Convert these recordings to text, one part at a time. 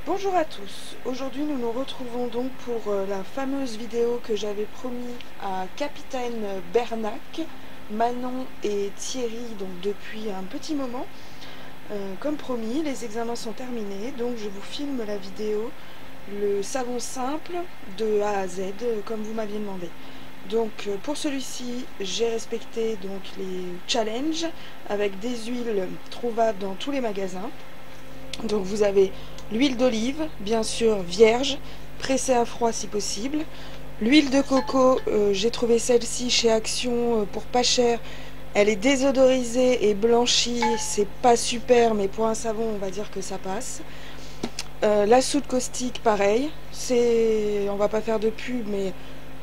Bonjour à tous, aujourd'hui nous nous retrouvons donc pour la fameuse vidéo que j'avais promis à Capitaine Bernac, Manon et Thierry donc depuis un petit moment. Comme promis, les examens sont terminés, donc je vous filme la vidéo, le savon simple de A à Z comme vous m'aviez demandé. Donc pour celui-ci, j'ai respecté donc les challenges avec des huiles trouvables dans tous les magasins. Donc vous avez l'huile d'olive, bien sûr vierge, pressée à froid si possible. L'huile de coco, j'ai trouvé celle-ci chez Action pour pas cher. Elle est désodorisée et blanchie, c'est pas super, mais pour un savon, on va dire que ça passe. La soude caustique, pareil. On va pas faire de pub, mais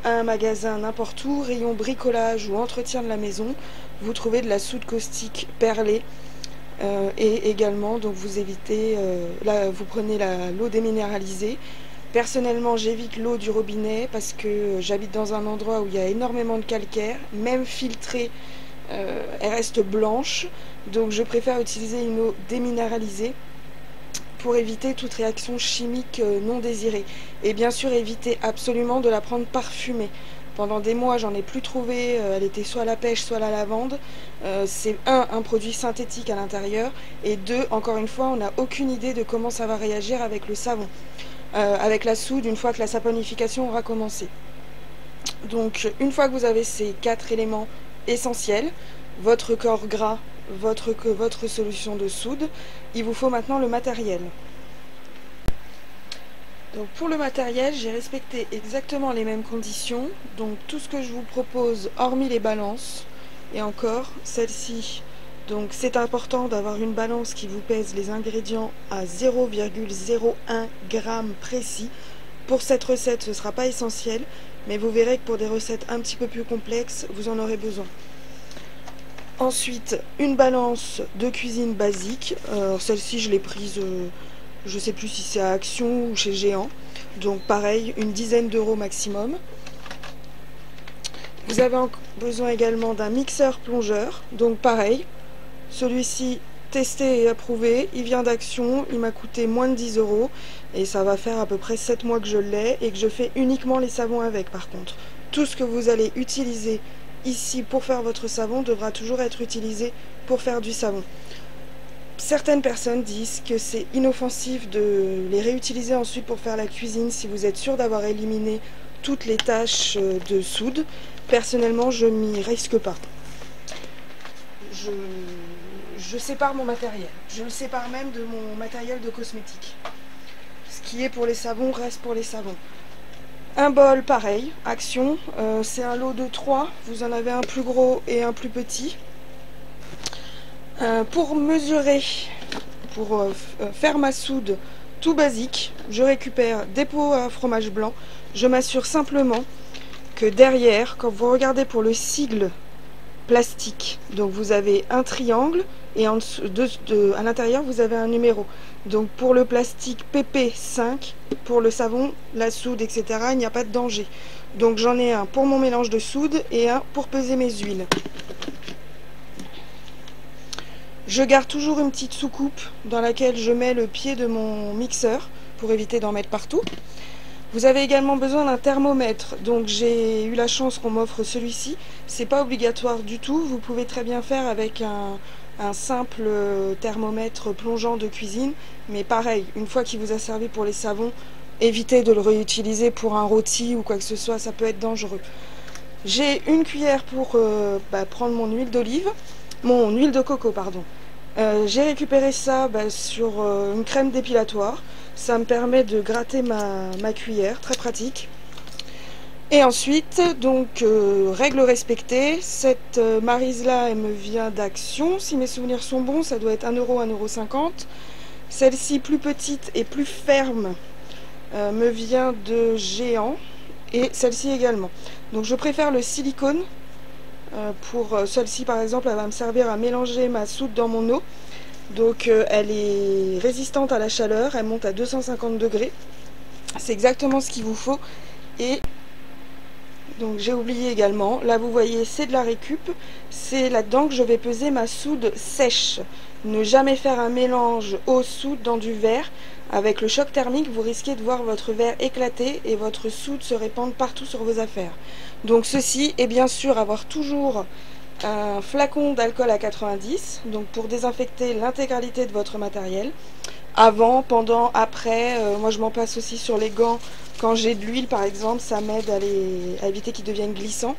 un magasin n'importe où, rayon bricolage ou entretien de la maison, vous trouvez de la soude caustique perlée. Et également, donc vous évitez, là vous prenez l'eau déminéralisée. Personnellement, j'évite l'eau du robinet parce que j'habite dans un endroit où il y a énormément de calcaire, même filtrée, elle reste blanche. Donc je préfère utiliser une eau déminéralisée pour éviter toute réaction chimique non désirée. Et bien sûr, éviter absolument de la prendre parfumée. Pendant des mois, j'en ai plus trouvé, elle était soit à la pêche, soit à la lavande. C'est un produit synthétique à l'intérieur, et deux, encore une fois, on n'a aucune idée de comment ça va réagir avec le savon, avec la soude, une fois que la saponification aura commencé. Donc, une fois que vous avez ces 4 éléments essentiels, votre corps gras, votre solution de soude, il vous faut maintenant le matériel. Donc pour le matériel, j'ai respecté exactement les mêmes conditions. Donc tout ce que je vous propose, hormis les balances, et encore celle-ci, donc c'est important d'avoir une balance qui vous pèse les ingrédients à 0,01 g précis. Pour cette recette, ce ne sera pas essentiel, mais vous verrez que pour des recettes un petit peu plus complexes, vous en aurez besoin. Ensuite, une balance de cuisine basique. Celle-ci, je l'ai prise... je ne sais plus si c'est à Action ou chez Géant. Donc pareil, une dizaine d'euros maximum. Vous avez besoin également d'un mixeur plongeur. Donc pareil, celui-ci testé et approuvé. Il vient d'Action, il m'a coûté moins de 10 euros. Et ça va faire à peu près 7 mois que je l'ai et que je fais uniquement les savons avec par contre. Tout ce que vous allez utiliser ici pour faire votre savon devra toujours être utilisé pour faire du savon. Certaines personnes disent que c'est inoffensif de les réutiliser ensuite pour faire la cuisine si vous êtes sûr d'avoir éliminé toutes les taches de soude. Personnellement, je m'y risque pas. Je sépare mon matériel. Je le sépare même de mon matériel de cosmétique. Ce qui est pour les savons reste pour les savons. Un bol pareil, Action. C'est un lot de 3. Vous en avez un plus gros et un plus petit. Pour mesurer, pour faire ma soude tout basique, je récupère des pots à fromage blanc. Je m'assure simplement que derrière, quand vous regardez pour le sigle plastique, donc vous avez un triangle et en dessous, à l'intérieur vous avez un numéro. Donc pour le plastique PP5, pour le savon, la soude, etc., il n'y a pas de danger. Donc j'en ai un pour mon mélange de soude et un pour peser mes huiles. Je garde toujours une petite soucoupe dans laquelle je mets le pied de mon mixeur pour éviter d'en mettre partout. Vous avez également besoin d'un thermomètre, donc j'ai eu la chance qu'on m'offre celui-ci. C'est pas obligatoire du tout, vous pouvez très bien faire avec un simple thermomètre plongeant de cuisine, mais pareil, une fois qu'il vous a servi pour les savons, évitez de le réutiliser pour un rôti ou quoi que ce soit, ça peut être dangereux. J'ai une cuillère pour prendre mon huile d'olive. Mon huile de coco, pardon. J'ai récupéré ça sur une crème dépilatoire. Ça me permet de gratter ma cuillère, très pratique. Et ensuite, donc, règle respectée, cette maryse-là, elle me vient d'Action. Si mes souvenirs sont bons, ça doit être 1 euro, 1,50 €. Celle-ci, plus petite et plus ferme, me vient de Géant. Et celle-ci également. Donc je préfère le silicone. Pour celle-ci par exemple, elle va me servir à mélanger ma soude dans mon eau. Donc elle est résistante à la chaleur, elle monte à 250 degrés. C'est exactement ce qu'il vous faut. Et donc j'ai oublié également, là vous voyez c'est de la récup. C'est là-dedans que je vais peser ma soude sèche. Ne jamais faire un mélange eau-soude dans du verre. Avec le choc thermique, vous risquez de voir votre verre éclater et votre soude se répandre partout sur vos affaires. Donc ceci, et bien sûr avoir toujours un flacon d'alcool à 90, donc pour désinfecter l'intégralité de votre matériel. Avant, pendant, après, moi je m'en passe aussi sur les gants quand j'ai de l'huile par exemple, ça m'aide à éviter qu'ils deviennent glissants.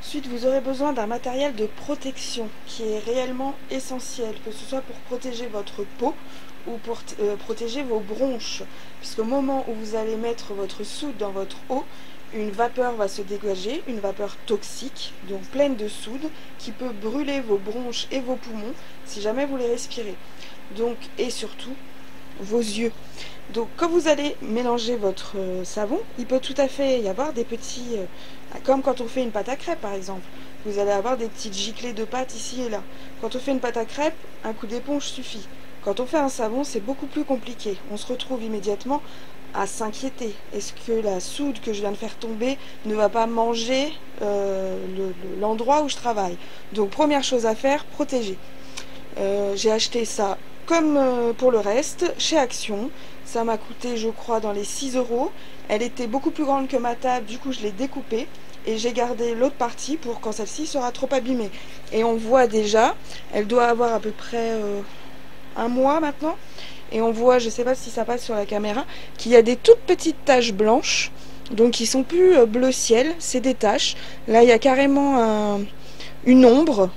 Ensuite, vous aurez besoin d'un matériel de protection qui est réellement essentiel, que ce soit pour protéger votre peau ou pour protéger vos bronches. Puisqu'au moment où vous allez mettre votre soude dans votre eau, une vapeur va se dégager, une vapeur toxique, donc pleine de soude, qui peut brûler vos bronches et vos poumons si jamais vous les respirez. Donc, et surtout, vos yeux. Donc quand vous allez mélanger votre savon, il peut tout à fait y avoir des petits, comme quand on fait une pâte à crêpes par exemple, vous allez avoir des petites giclées de pâte ici et là. Quand on fait une pâte à crêpes, un coup d'éponge suffit. Quand on fait un savon, c'est beaucoup plus compliqué. On se retrouve immédiatement à s'inquiéter. Est-ce que la soude que je viens de faire tomber ne va pas manger l'endroit où je travaille? Donc première chose à faire, protéger. J'ai acheté ça comme pour le reste chez Action. Ça m'a coûté, je crois, dans les 6 €. Elle était beaucoup plus grande que ma table, du coup je l'ai découpée et j'ai gardé l'autre partie pour quand celle-ci sera trop abîmée. Et on voit déjà, elle doit avoir à peu près un mois maintenant. Et on voit, je ne sais pas si ça passe sur la caméra, qu'il y a des toutes petites taches blanches, donc qui sont plus bleu ciel, c'est des taches. Là il y a carrément une ombre.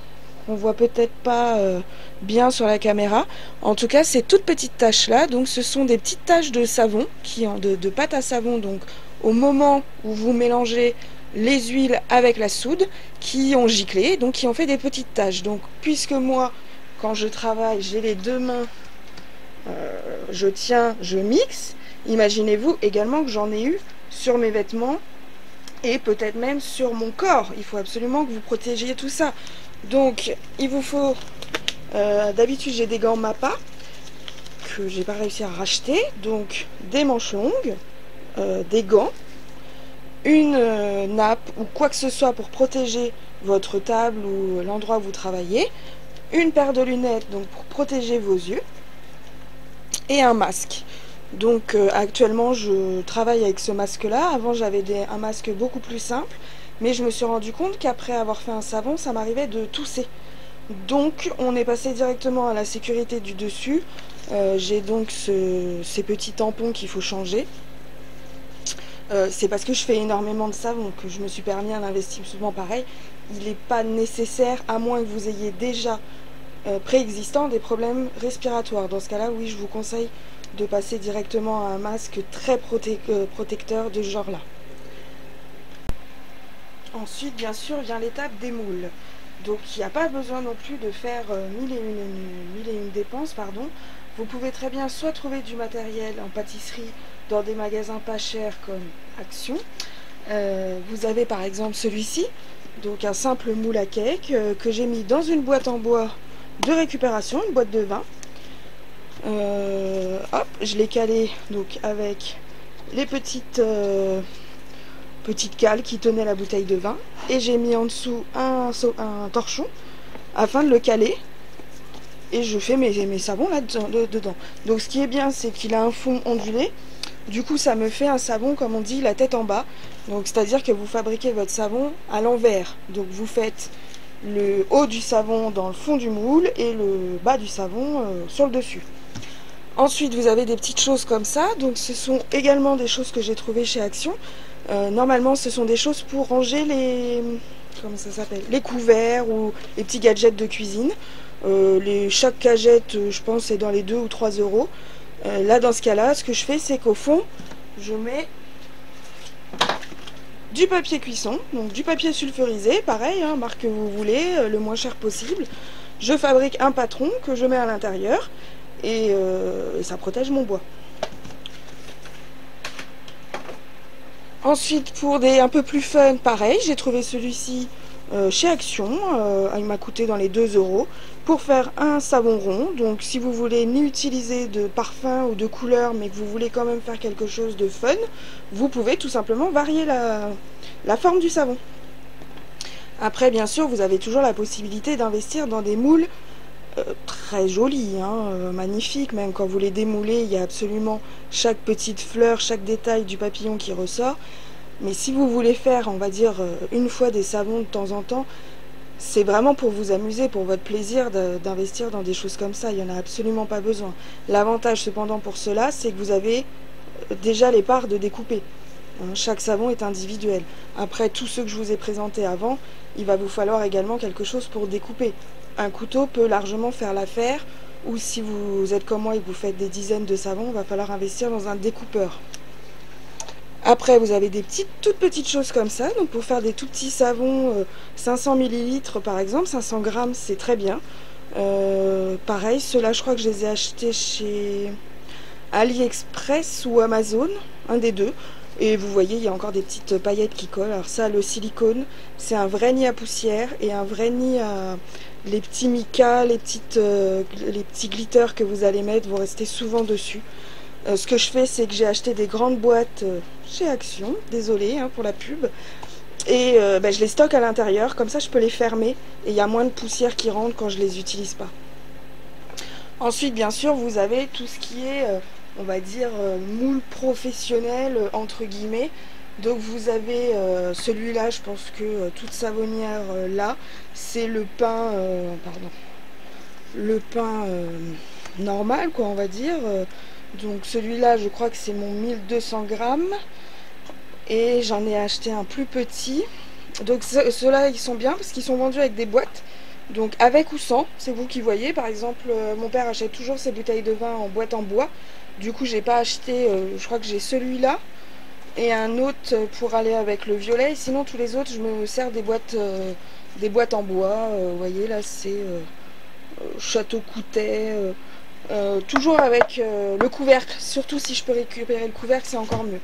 On voit peut-être pas bien sur la caméra. En tout cas, ces toutes petites taches là, donc ce sont des petites taches de savon, de pâte à savon, donc au moment où vous mélangez les huiles avec la soude, qui ont giclé, donc qui ont fait des petites taches. Donc puisque moi, quand je travaille, j'ai les deux mains, je tiens, je mixe, imaginez-vous également que j'en ai eu sur mes vêtements et peut-être même sur mon corps. Il faut absolument que vous protégiez tout ça. Donc il vous faut, d'habitude j'ai des gants Mappa que j'ai pas réussi à racheter, donc des manches longues, des gants, une nappe ou quoi que ce soit pour protéger votre table ou l'endroit où vous travaillez, une paire de lunettes donc pour protéger vos yeux et un masque. Donc actuellement je travaille avec ce masque là. Avant j'avais un masque beaucoup plus simple, mais je me suis rendu compte qu'après avoir fait un savon, ça m'arrivait de tousser. Donc on est passé directement à la sécurité du dessus. J'ai donc ces petits tampons qu'il faut changer. C'est parce que je fais énormément de savon que je me suis permis un investissement pareil. Il n'est pas nécessaire, à moins que vous ayez déjà préexistant des problèmes respiratoires. Dans ce cas-là, oui, je vous conseille de passer directement à un masque très protecteur de ce genre-là. Ensuite, bien sûr, vient l'étape des moules. Donc, il n'y a pas besoin non plus de faire mille et une dépenses, pardon. Vous pouvez très bien soit trouver du matériel en pâtisserie dans des magasins pas chers comme Action. Vous avez par exemple celui-ci, donc un simple moule à cake que j'ai mis dans une boîte en bois de récupération, une boîte de vin. Hop, je l'ai calé donc avec les petites cales qui tenaient la bouteille de vin, et j'ai mis en dessous un torchon afin de le caler, et je fais mes savons là dedans. Donc ce qui est bien, c'est qu'il a un fond ondulé, du coup ça me fait un savon comme on dit la tête en bas. Donc c'est à dire que vous fabriquez votre savon à l'envers, donc vous faites le haut du savon dans le fond du moule et le bas du savon sur le dessus. Ensuite, vous avez des petites choses comme ça. Donc, ce sont également des choses que j'ai trouvées chez Action. Normalement, ce sont des choses pour ranger les... Comment ça s'appelle? Les couverts ou les petits gadgets de cuisine. Chaque cagette, je pense, est dans les 2 ou 3 euros. Là, dans ce cas-là, ce que je fais, c'est qu'au fond, je mets du papier cuisson, donc du papier sulfurisé, pareil, hein, marque que vous voulez, le moins cher possible. Je fabrique un patron que je mets à l'intérieur et ça protège mon bois. Ensuite, pour des un peu plus fun, pareil, j'ai trouvé celui-ci chez Action. Il m'a coûté dans les 2 euros pour faire un savon rond. Donc, si vous voulez ni utiliser de parfum ou de couleur, mais que vous voulez quand même faire quelque chose de fun, vous pouvez tout simplement varier la forme du savon. Après, bien sûr, vous avez toujours la possibilité d'investir dans des moules très jolis, hein, magnifiques. Même quand vous les démoulez, il y a absolument chaque petite fleur, chaque détail du papillon qui ressort. Mais si vous voulez faire, on va dire, une fois des savons de temps en temps, c'est vraiment pour vous amuser, pour votre plaisir d'investir dans des choses comme ça. Il n'y en a absolument pas besoin. L'avantage cependant pour cela, c'est que vous avez déjà les parts de découper. Chaque savon est individuel. Après tous ceux que je vous ai présentés avant, il va vous falloir également quelque chose pour découper. Un couteau peut largement faire l'affaire, ou si vous êtes comme moi et que vous faites des dizaines de savons, il va falloir investir dans un découpeur. Après, vous avez des toutes petites choses comme ça. Donc pour faire des tout petits savons, 500 ml par exemple, 500 grammes, c'est très bien. Pareil, ceux-là, je crois que je les ai achetés chez AliExpress ou Amazon, un des deux. Et vous voyez, il y a encore des petites paillettes qui collent. Alors ça, le silicone, c'est un vrai nid à poussière et un vrai nid à... Les petits micas, les petits glitters que vous allez mettre vont rester souvent dessus. Ce que je fais, c'est que j'ai acheté des grandes boîtes chez Action, désolé hein, pour la pub, et je les stocke à l'intérieur, comme ça je peux les fermer, et il y a moins de poussière qui rentre quand je les utilise pas. Ensuite, bien sûr, vous avez tout ce qui est, on va dire, moule professionnel, entre guillemets. Donc vous avez celui-là, je pense que toute savonnière là, c'est le pain, le pain normal, quoi, on va dire. Donc celui-là, je crois que c'est mon 1200 grammes. Et j'en ai acheté un plus petit. Donc ceux-là, ils sont bien parce qu'ils sont vendus avec des boîtes. Donc avec ou sans, c'est vous qui voyez. Par exemple, mon père achète toujours ses bouteilles de vin en boîte en bois. Du coup, j'ai pas acheté, je crois que j'ai celui-là. Et un autre pour aller avec le violet. Et sinon, tous les autres, je me sers des boîtes en bois. Vous voyez, là, c'est Château Coutet. Toujours avec le couvercle, surtout si je peux récupérer le couvercle, c'est encore mieux.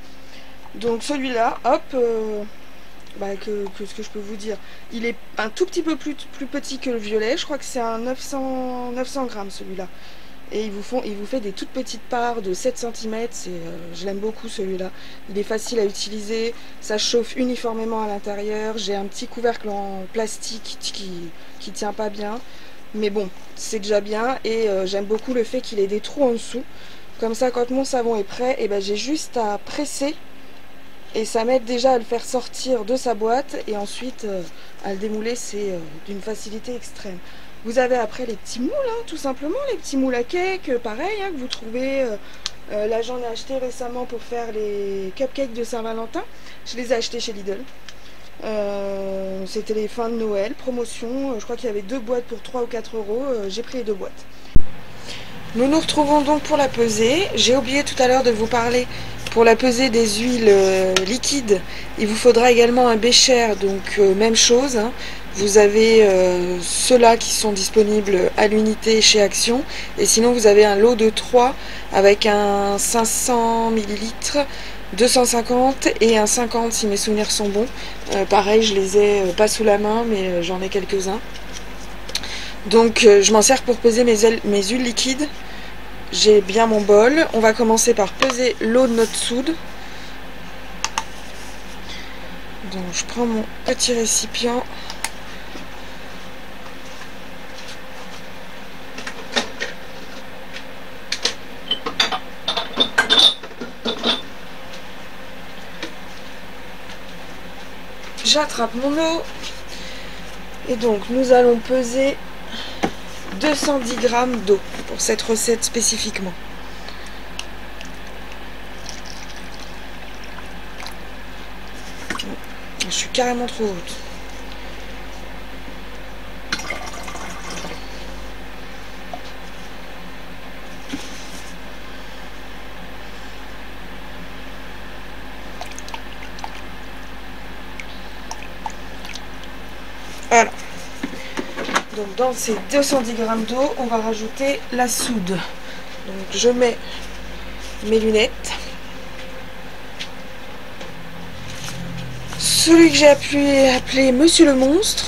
Donc celui-là, hop, ce que je peux vous dire, il est un tout petit peu plus petit que le violet, je crois que c'est un 900 grammes celui-là. Et il vous fait des toutes petites parts de 7 cm, je l'aime beaucoup celui-là. Il est facile à utiliser, ça chauffe uniformément à l'intérieur, j'ai un petit couvercle en plastique qui tient pas bien. Mais bon, c'est déjà bien et j'aime beaucoup le fait qu'il ait des trous en dessous. Comme ça, quand mon savon est prêt, j'ai juste à presser et ça m'aide déjà à le faire sortir de sa boîte et ensuite à le démouler, c'est d'une facilité extrême. Vous avez après les petits moules, hein, tout simplement, les petits moules à cake, pareil, hein, que vous trouvez. Là, j'en ai acheté récemment pour faire les cupcakes de Saint-Valentin. Je les ai achetés chez Lidl. C'était les fins de Noël, promotion, je crois qu'il y avait 2 boîtes pour 3 ou 4 euros, j'ai pris les 2 boîtes. Nous nous retrouvons donc pour la pesée. J'ai oublié tout à l'heure de vous parler, pour la pesée des huiles liquides, il vous faudra également un bécher, donc même chose, hein. Vous avez ceux-là qui sont disponibles à l'unité chez Action, et sinon vous avez un lot de 3 avec un 500 ml, 250 et un 50 si mes souvenirs sont bons. Pareil, je les ai pas sous la main, mais j'en ai quelques-uns. Donc je m'en sers pour peser mes huiles liquides. J'ai bien mon bol. On va commencer par peser l'eau de notre soude. Donc je prends mon petit récipient. J'attrape mon eau et donc nous allons peser 210 g d'eau pour cette recette spécifiquement. Je suis carrément trop haute. Voilà. Donc dans ces 210 g d'eau, on va rajouter la soude. Donc je mets mes lunettes. Celui que j'ai appelé Monsieur le Monstre.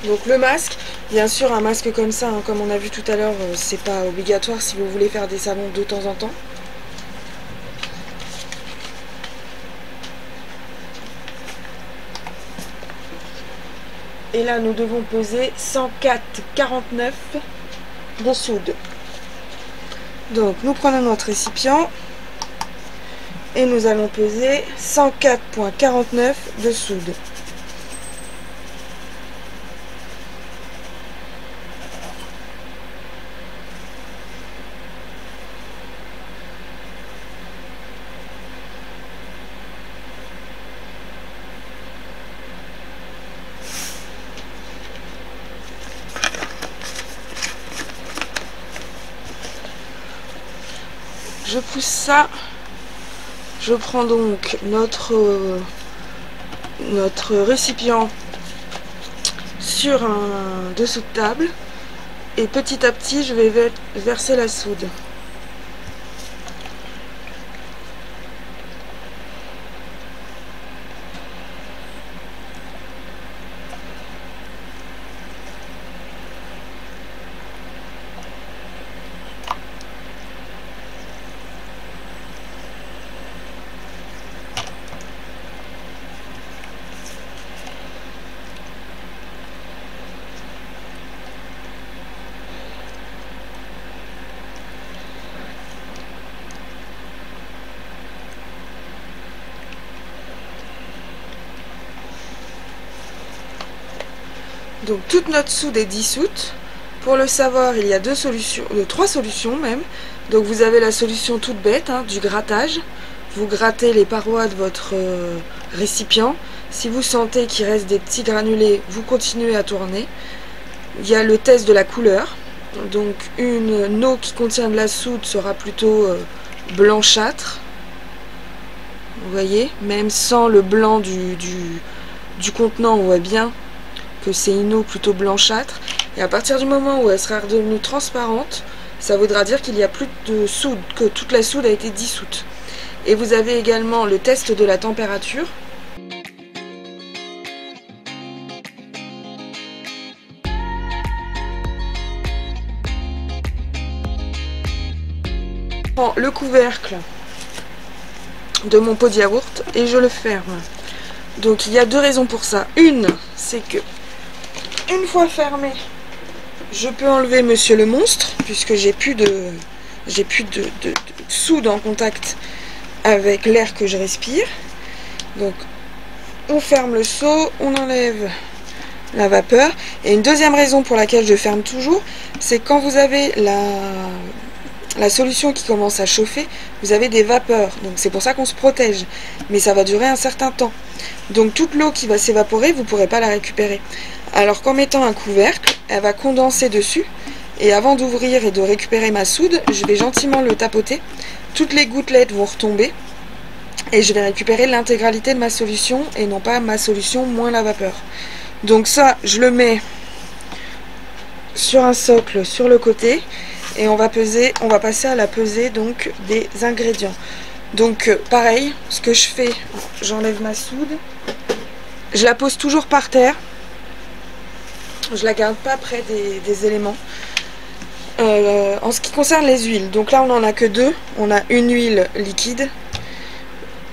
Donc le masque, bien sûr un masque comme ça, hein, comme on a vu tout à l'heure, c'est pas obligatoire si vous voulez faire des savons de temps en temps. Et là nous devons peser 104,49 de soude. Donc nous prenons notre récipient et nous allons peser 104,49 de soude. Je pousse ça. Je prends donc notre récipient sur un dessous de table et petit à petit je vais verser la soude. Donc toute notre soude est dissoute. Pour le savoir, il y a trois solutions même. Donc vous avez la solution toute bête, hein, du grattage. Vous grattez les parois de votre récipient. Si vous sentez qu'il reste des petits granulés, vous continuez à tourner. Il y a le test de la couleur. Donc une eau qui contient de la soude sera plutôt blanchâtre. Vous voyez, même sans le blanc du contenant, on voit bien que c'est une eau plutôt blanchâtre. Et à partir du moment où elle sera redevenue transparente, ça voudra dire qu'il n'y a plus de soude, que toute la soude a été dissoute. Et vous avez également le test de la température. Je prends le couvercle de mon pot de yaourt et je le ferme. Donc il y a deux raisons pour ça. Une, c'est que une fois fermé, je peux enlever Monsieur le Monstre, puisque j'ai plus de soude en contact avec l'air que je respire. Donc on ferme le seau, on enlève la vapeur. Et une deuxième raison pour laquelle je ferme toujours, c'est quand vous avez la solution qui commence à chauffer, vous avez des vapeurs. Donc c'est pour ça qu'on se protège. Mais ça va durer un certain temps. Donc toute l'eau qui va s'évaporer, vous ne pourrez pas la récupérer. Alors qu'en mettant un couvercle, elle va condenser dessus. Et avant d'ouvrir et de récupérer ma soude, je vais gentiment le tapoter. Toutes les gouttelettes vont retomber. Et je vais récupérer l'intégralité de ma solution et non pas ma solution moins la vapeur. Donc ça, je le mets sur un socle sur le côté. Et on va passer à la pesée donc des ingrédients. Donc pareil, ce que je fais, j'enlève ma soude. Je la pose toujours par terre. Je la garde pas près des éléments. En ce qui concerne les huiles, donc là on n'en a que deux. On a une huile liquide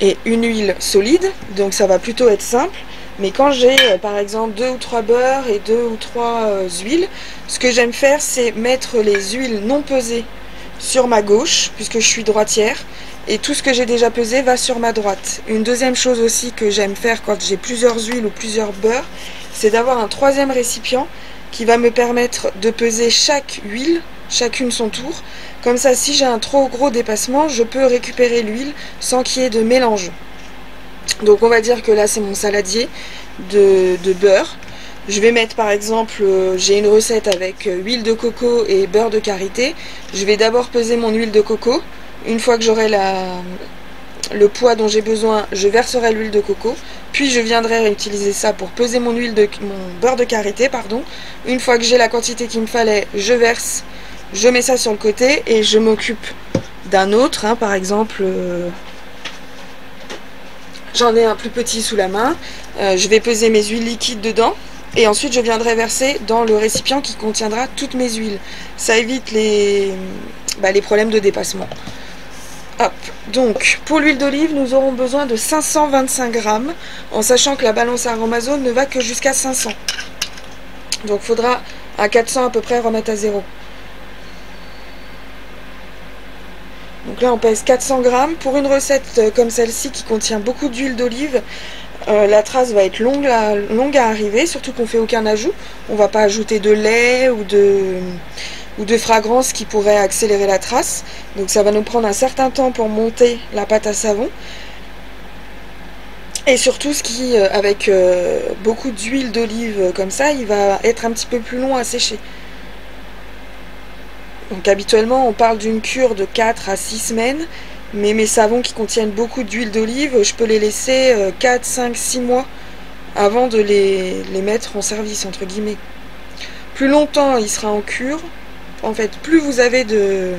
et une huile solide, donc ça va plutôt être simple. Mais quand j'ai par exemple 2 ou 3 beurres et 2 ou 3 huiles, ce que j'aime faire c'est mettre les huiles non pesées sur ma gauche, puisque je suis droitière, et tout ce que j'ai déjà pesé va sur ma droite. Une deuxième chose aussi que j'aime faire quand j'ai plusieurs huiles ou plusieurs beurres, c'est d'avoir un troisième récipient qui va me permettre de peser chaque huile, chacune son tour. Comme ça, si j'ai un trop gros dépassement, je peux récupérer l'huile sans qu'il y ait de mélange. Donc on va dire que là c'est mon saladier de beurre. Je vais mettre par exemple, j'ai une recette avec huile de coco et beurre de karité. Je vais d'abord peser mon huile de coco. Une fois que j'aurai le poids dont j'ai besoin, je verserai l'huile de coco. Puis je viendrai réutiliser ça pour peser mon beurre de karité, pardon. Une fois que j'ai la quantité qu'il me fallait, je verse, je mets ça sur le côté et je m'occupe d'un autre, hein, par exemple... j'en ai un plus petit sous la main, je vais peser mes huiles liquides dedans et ensuite je viendrai verser dans le récipient qui contiendra toutes mes huiles. Ça évite les problèmes de dépassement. Hop. Donc pour l'huile d'olive, nous aurons besoin de 525 grammes, en sachant que la balance Amazon ne va que jusqu'à 500. Donc il faudra à 400 à peu près remettre à zéro. Donc là on pèse 400 grammes. Pour une recette comme celle-ci qui contient beaucoup d'huile d'olive, la trace va être longue à arriver, surtout qu'on ne fait aucun ajout. On ne va pas ajouter de lait ou de fragrance qui pourrait accélérer la trace. Donc ça va nous prendre un certain temps pour monter la pâte à savon. Et surtout, avec beaucoup d'huile d'olive comme ça, il va être un petit peu plus long à sécher. Donc habituellement on parle d'une cure de 4 à 6 semaines, mais mes savons qui contiennent beaucoup d'huile d'olive, je peux les laisser 4, 5, 6 mois avant de les mettre en service, entre guillemets. Plus longtemps il sera en cure, en fait plus vous avez de...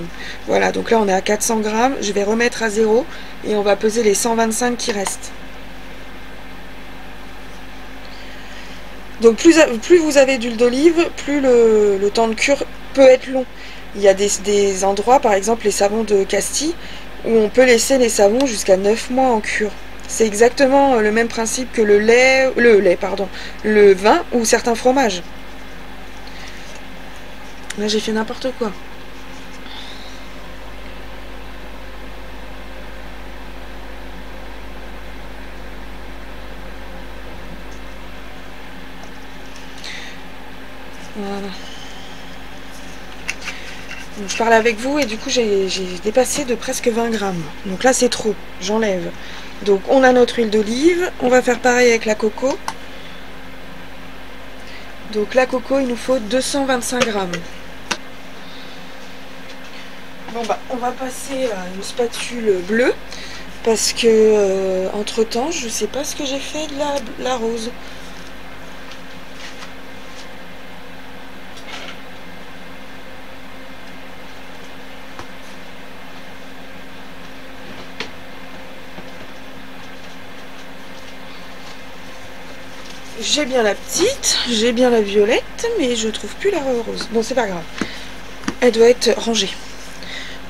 Voilà, donc là on est à 400 grammes, je vais remettre à zéro et on va peser les 125 qui restent. Donc plus vous avez d'huile d'olive, plus le temps de cure peut être long. Il y a des endroits, par exemple les savons de Castille, où on peut laisser les savons jusqu'à 9 mois en cure. C'est exactement le même principe que le vin ou certains fromages. Là j'ai fait n'importe quoi. Voilà. Donc, je parle avec vous et du coup j'ai dépassé de presque 20 grammes. Donc là c'est trop, j'enlève. Donc on a notre huile d'olive, on va faire pareil avec la coco. Donc la coco il nous faut 225 grammes. Bon bah on va passer à une spatule bleue parce que entre temps je sais pas ce que j'ai fait de la rose. J'ai bien la petite, j'ai bien la violette, mais je trouve plus la rose. Bon, c'est pas grave. Elle doit être rangée.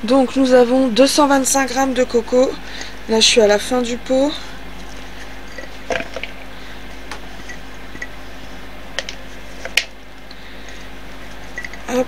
Donc, nous avons 225 grammes de coco. Là, je suis à la fin du pot. Hop.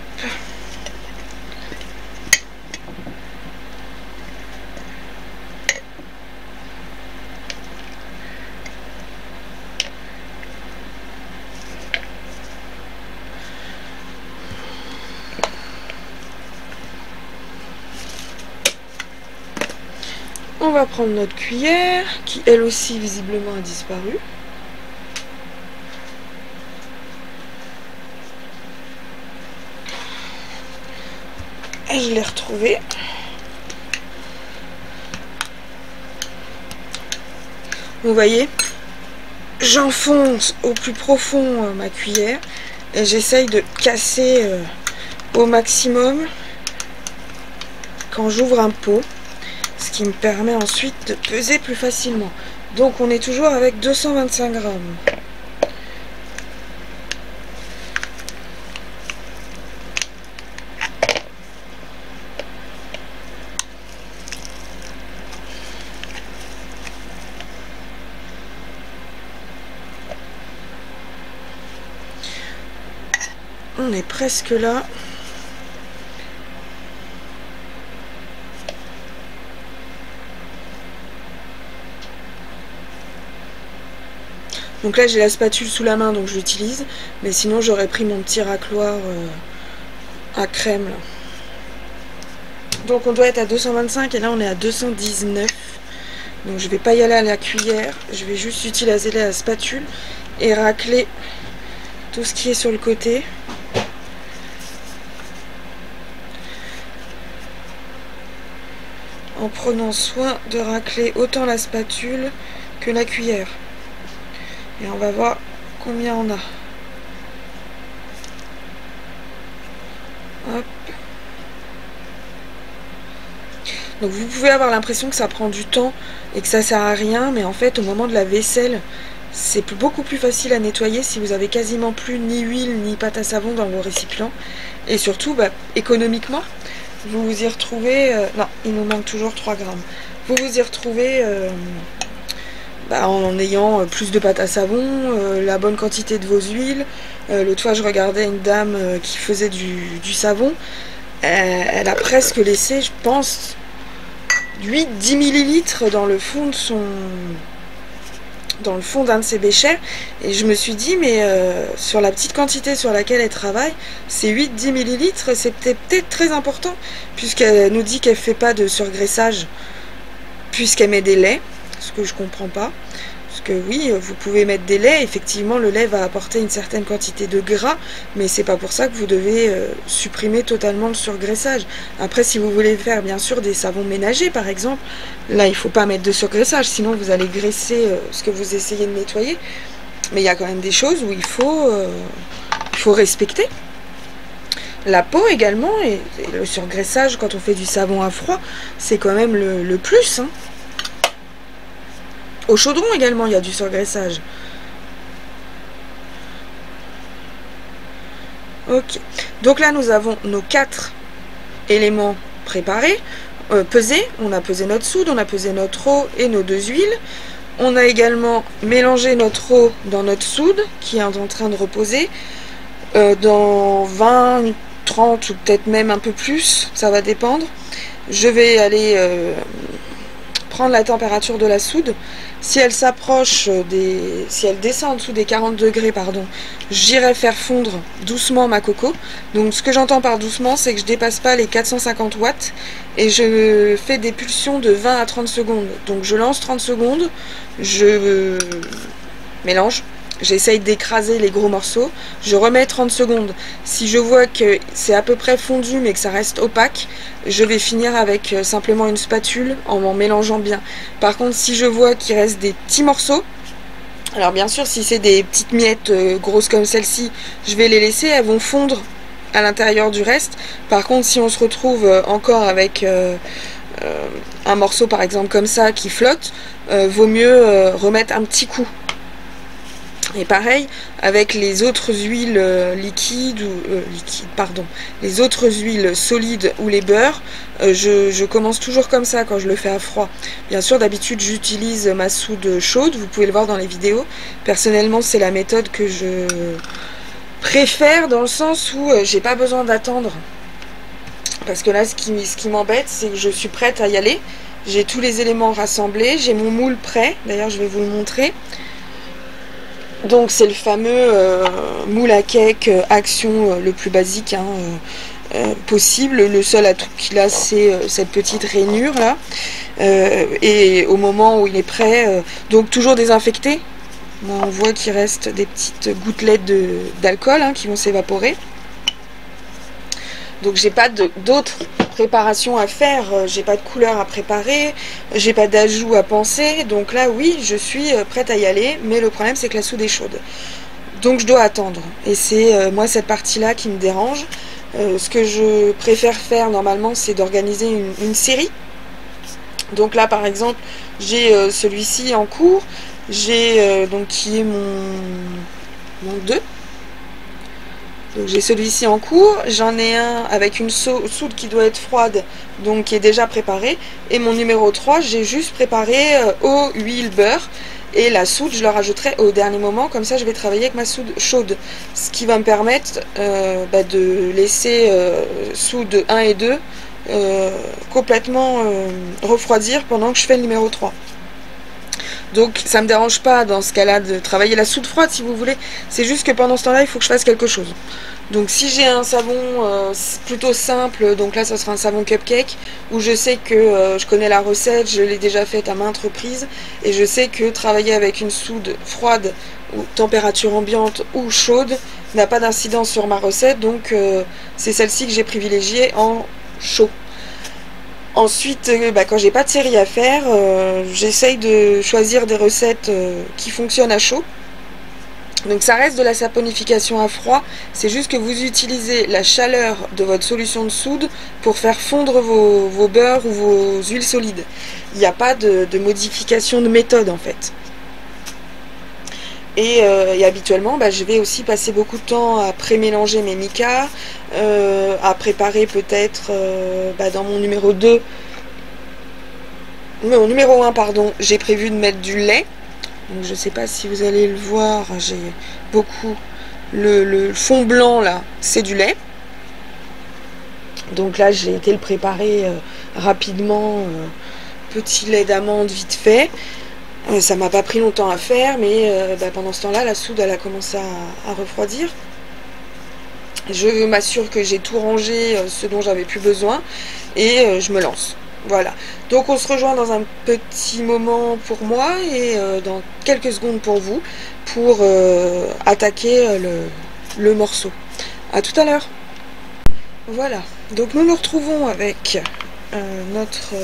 On va prendre notre cuillère, qui elle aussi visiblement a disparu. Et je l'ai retrouvée. Vous voyez, j'enfonce au plus profond ma cuillère et j'essaye de casser au maximum quand j'ouvre un pot. Ce qui me permet ensuite de peser plus facilement. Donc on est toujours avec 225 grammes. On est presque là. Donc là j'ai la spatule sous la main donc je l'utilise, mais sinon j'aurais pris mon petit racloir à crème là. Donc on doit être à 225 et là on est à 219. Donc je vais pas y aller à la cuillère, je vais juste utiliser la spatule et racler tout ce qui est sur le côté. En prenant soin de racler autant la spatule que la cuillère. Et on va voir combien on a. Hop. Donc vous pouvez avoir l'impression que ça prend du temps et que ça sert à rien, mais en fait au moment de la vaisselle, c'est beaucoup plus facile à nettoyer si vous avez quasiment plus ni huile ni pâte à savon dans vos récipients. Et surtout, économiquement, vous vous y retrouvez... non, il nous manque toujours 3 grammes. Vous vous y retrouvez en ayant plus de pâte à savon, la bonne quantité de vos huiles. L'autre fois, je regardais une dame qui faisait du savon. Elle a presque laissé, je pense, 8-10 millilitres dans le fond de son... dans le fond d'un de ses béchers, et je me suis dit mais sur la petite quantité sur laquelle elle travaille, ces 8-10 millilitres c'est peut-être très important, puisqu'elle nous dit qu'elle fait pas de surgraissage puisqu'elle met des laits, ce que je comprends pas, parce que oui, vous pouvez mettre des laits, effectivement le lait va apporter une certaine quantité de gras, mais c'est pas pour ça que vous devez supprimer totalement le surgraissage. Après, si vous voulez faire bien sûr des savons ménagers par exemple, là il faut pas mettre de surgraissage, sinon vous allez graisser ce que vous essayez de nettoyer. Mais il y a quand même des choses où il faut respecter. La peau également, et le surgraissage quand on fait du savon à froid, c'est quand même le plus, hein. Au chaudron également, il y a du surgraissage. Ok. Donc là, nous avons nos 4 éléments préparés, pesés. On a pesé notre soude, on a pesé notre eau et nos 2 huiles. On a également mélangé notre eau dans notre soude, qui est en train de reposer. Dans 20, 30 ou peut-être même un peu plus, ça va dépendre. Je vais aller prendre la température de la soude. Si elle s'approche si elle descend en dessous des 40 degrés, pardon, j'irai faire fondre doucement ma coco. Donc ce que j'entends par doucement, c'est que je dépasse pas les 450 watts et je fais des pulsions de 20 à 30 secondes. Donc je lance 30 secondes, je mélange, j'essaye d'écraser les gros morceaux, je remets 30 secondes. Si je vois que c'est à peu près fondu mais que ça reste opaque, je vais finir avec simplement une spatule en m'en mélangeant bien. Par contre, si je vois qu'il reste des petits morceaux, alors bien sûr si c'est des petites miettes grosses comme celle-ci, je vais les laisser, elles vont fondre à l'intérieur du reste. Par contre, si on se retrouve encore avec un morceau par exemple comme ça qui flotte, vaut mieux remettre un petit coup. Et pareil avec les autres huiles liquides ou les autres huiles solides ou les beurres, je commence toujours comme ça quand je le fais à froid. Bien sûr, d'habitude j'utilise ma soude chaude, vous pouvez le voir dans les vidéos. Personnellement, c'est la méthode que je préfère dans le sens où j'ai pas besoin d'attendre. Parce que là, ce qui m'embête, c'est que je suis prête à y aller. J'ai tous les éléments rassemblés, j'ai mon moule prêt. D'ailleurs, je vais vous le montrer. Donc c'est le fameux moule à cake Action le plus basique possible. Le seul atout qu'il a, c'est cette petite rainure là. Et au moment où il est prêt, donc toujours désinfecté. On voit qu'il reste des petites gouttelettes d'alcool qui vont s'évaporer. Donc j'ai pas d'autres préparations à faire, j'ai pas de couleur à préparer, j'ai pas d'ajout à penser, donc là oui je suis prête à y aller, mais le problème c'est que la soude est chaude, donc je dois attendre, et c'est moi cette partie là qui me dérange. Ce que je préfère faire normalement, c'est d'organiser une série. Donc là par exemple j'ai celui-ci en cours, j'ai donc qui est mon 2. Donc j'ai celui-ci en cours, j'en ai un avec une soude qui doit être froide, donc qui est déjà préparée, et mon numéro 3, j'ai juste préparé eau, huile, beurre, et la soude je le rajouterai au dernier moment, comme ça je vais travailler avec ma soude chaude, ce qui va me permettre de laisser soude 1 et 2 complètement refroidir pendant que je fais le numéro 3. Donc ça me dérange pas dans ce cas-là de travailler la soude froide si vous voulez. C'est juste que pendant ce temps-là, il faut que je fasse quelque chose. Donc si j'ai un savon plutôt simple, donc là ça sera un savon cupcake, où je sais que je connais la recette, je l'ai déjà faite à maintes reprises, et je sais que travailler avec une soude froide, ou température ambiante ou chaude, n'a pas d'incidence sur ma recette, donc c'est celle-ci que j'ai privilégiée en chaud. Ensuite, quand j'ai pas de série à faire, j'essaye de choisir des recettes qui fonctionnent à chaud. Donc ça reste de la saponification à froid, c'est juste que vous utilisez la chaleur de votre solution de soude pour faire fondre vos beurres ou vos huiles solides. Il n'y a pas de modification de méthode en fait. Et habituellement, je vais aussi passer beaucoup de temps à pré-mélanger mes micas, à préparer peut-être dans mon numéro 2, mon numéro 1, pardon, j'ai prévu de mettre du lait. Donc je ne sais pas si vous allez le voir, j'ai beaucoup le fond blanc là, c'est du lait. Donc là j'ai été le préparer rapidement, petit lait d'amande vite fait. Ça m'a pas pris longtemps à faire, mais pendant ce temps-là, la soude elle a commencé à refroidir. Je m'assure que j'ai tout rangé, ce dont j'avais plus besoin, et je me lance. Voilà, donc on se rejoint dans un petit moment pour moi et dans quelques secondes pour vous, pour attaquer le morceau. A tout à l'heure. Voilà, donc nous nous retrouvons avec notre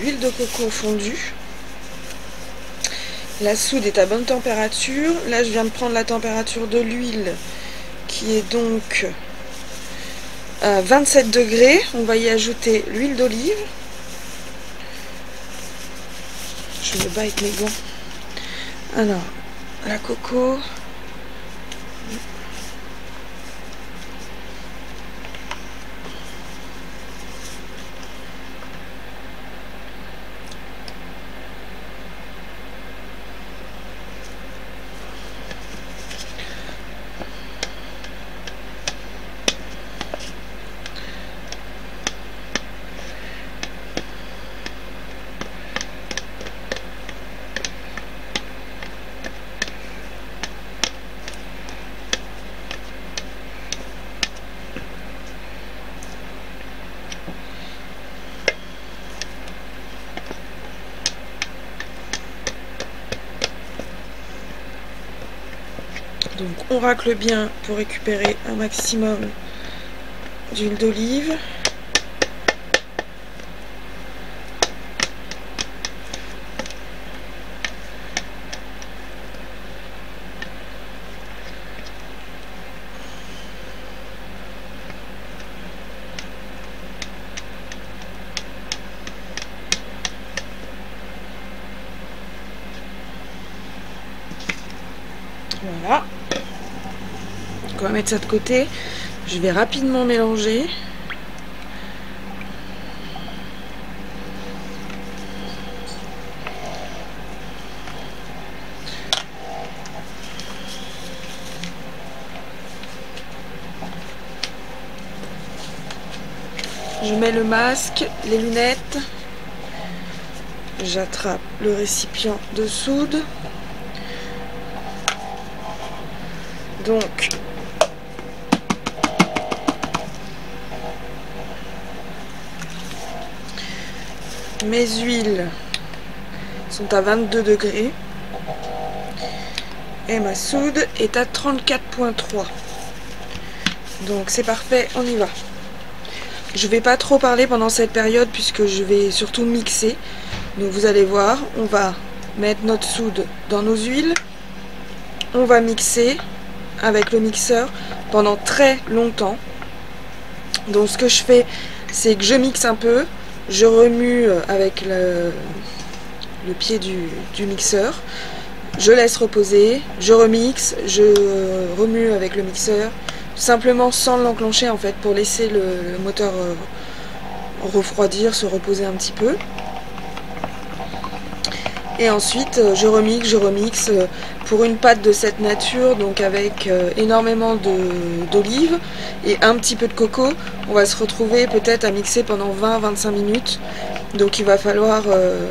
huile de coco fondue. La soude est à bonne température. Là je viens de prendre la température de l'huile qui est donc à 27 degrés. On va y ajouter l'huile d'olive. Je me bats avec mes gants. Alors, la coco. Donc on racle bien pour récupérer un maximum d'huile d'olive. Voilà. On va mettre ça de côté. Je vais rapidement mélanger. Je mets le masque, les lunettes. J'attrape le récipient de soude. Donc, mes huiles sont à 22 degrés et ma soude est à 34,3. Donc c'est parfait, on y va. Je vais pas trop parler pendant cette période puisque je vais surtout mixer. Donc vous allez voir, on va mettre notre soude dans nos huiles. On va mixer avec le mixeur pendant très longtemps. Donc ce que je fais, c'est que je mixe un peu, je remue avec le pied du mixeur, je laisse reposer, je remixe, je remue avec le mixeur, simplement sans l'enclencher en fait, pour laisser le moteur refroidir, se reposer un petit peu. Et ensuite je remixe pour une pâte de cette nature, donc avec énormément d'olive et un petit peu de coco. On va se retrouver peut-être à mixer pendant 20-25 minutes Donc il va falloir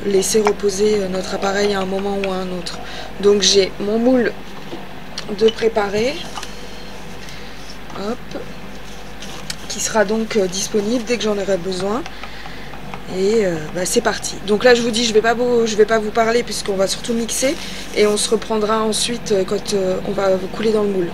laisser reposer notre appareil à un moment ou à un autre. Donc j'ai mon moule de préparer, hop, qui sera donc disponible dès que j'en aurai besoin. Et c'est parti. Donc là je vous dis, je vais pas vous parler puisqu'on va surtout mixer et on se reprendra ensuite quand on va couler dans le moule.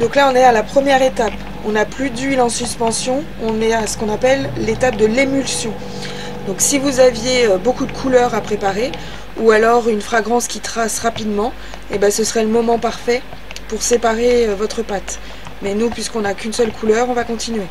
Donc là on est à la première étape, on n'a plus d'huile en suspension, on est à ce qu'on appelle l'étape de l'émulsion. Donc si vous aviez beaucoup de couleurs à préparer, ou alors une fragrance qui trace rapidement, ce serait le moment parfait pour séparer votre pâte. Mais nous, puisqu'on n'a qu'une seule couleur, on va continuer.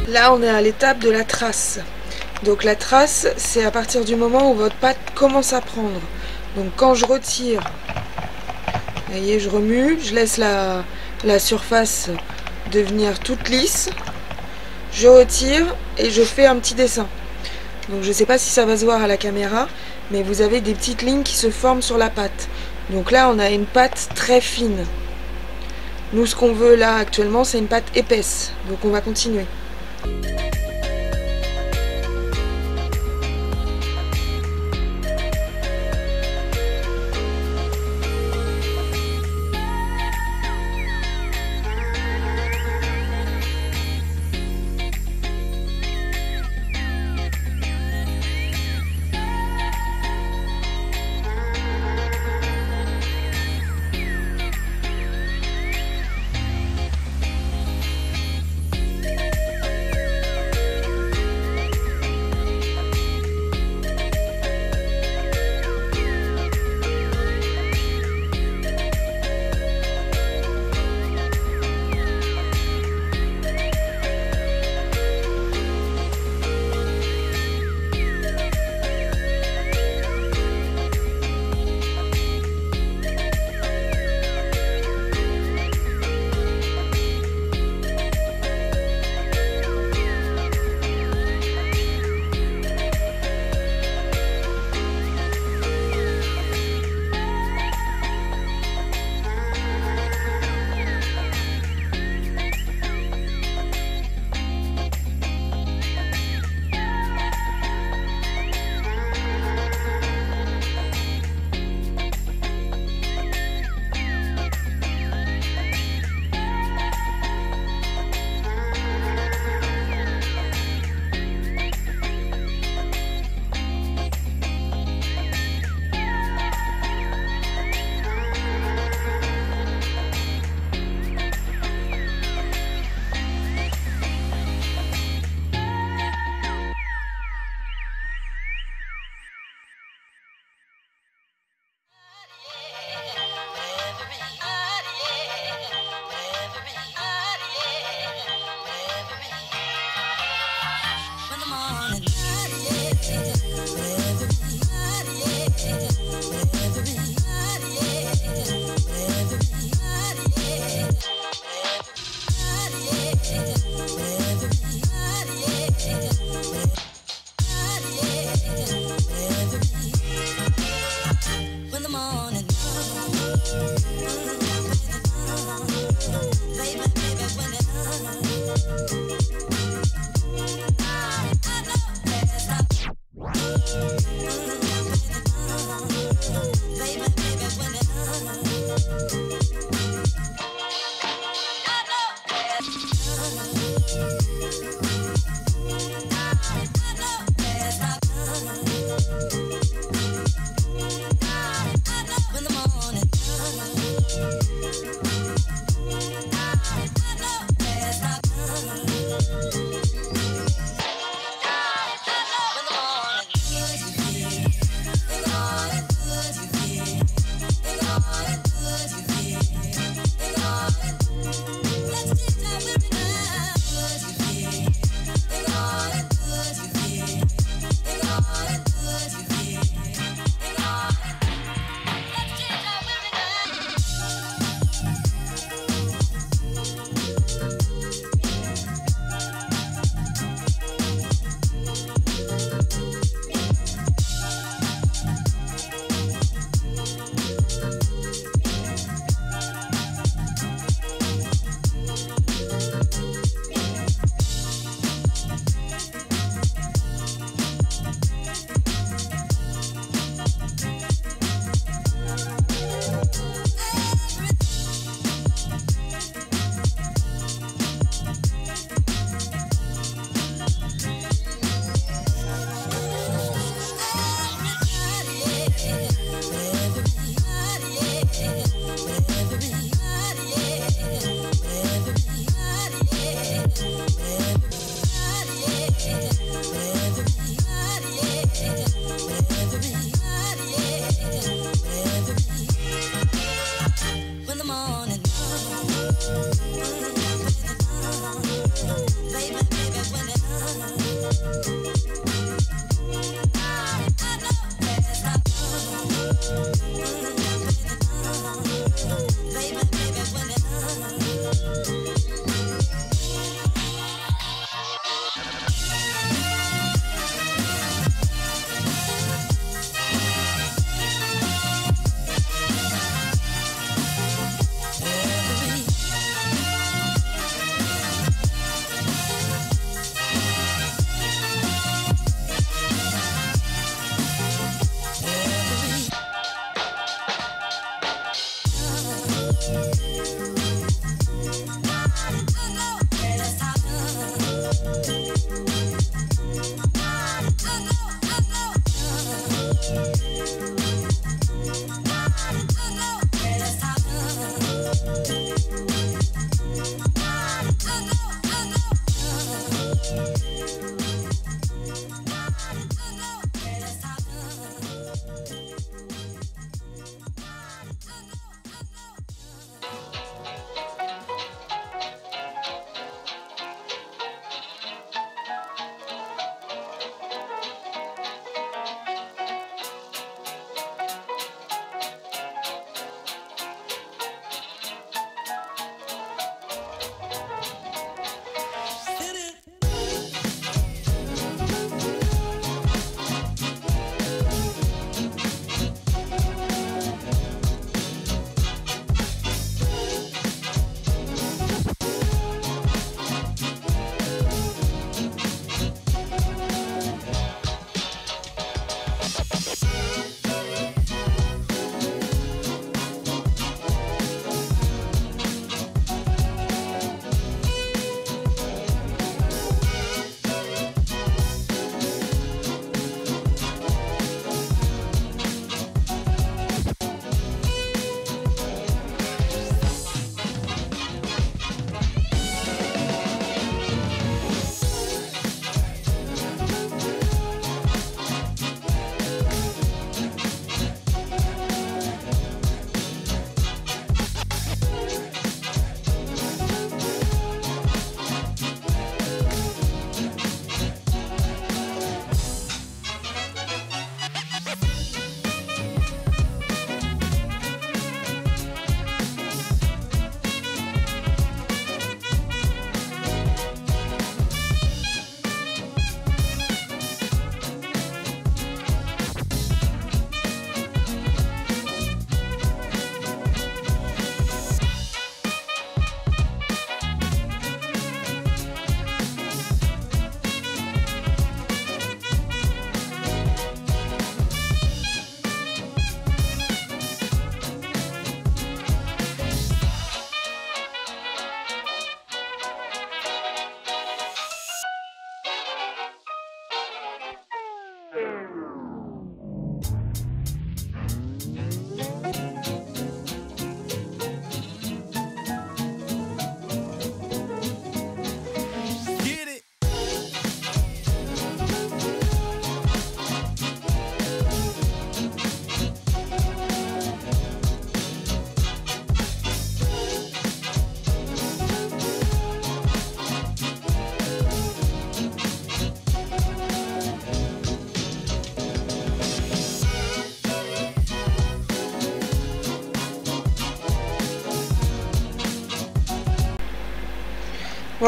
Là, on est à l'étape de la trace. Donc la trace, c'est à partir du moment où votre pâte commence à prendre. Donc quand je retire, vous voyez, je remue, je laisse la surface devenir toute lisse. Je retire et je fais un petit dessin. Donc je ne sais pas si ça va se voir à la caméra, mais vous avez des petites lignes qui se forment sur la pâte. Donc là, on a une pâte très fine. Nous, ce qu'on veut là actuellement, c'est une pâte épaisse. Donc on va continuer.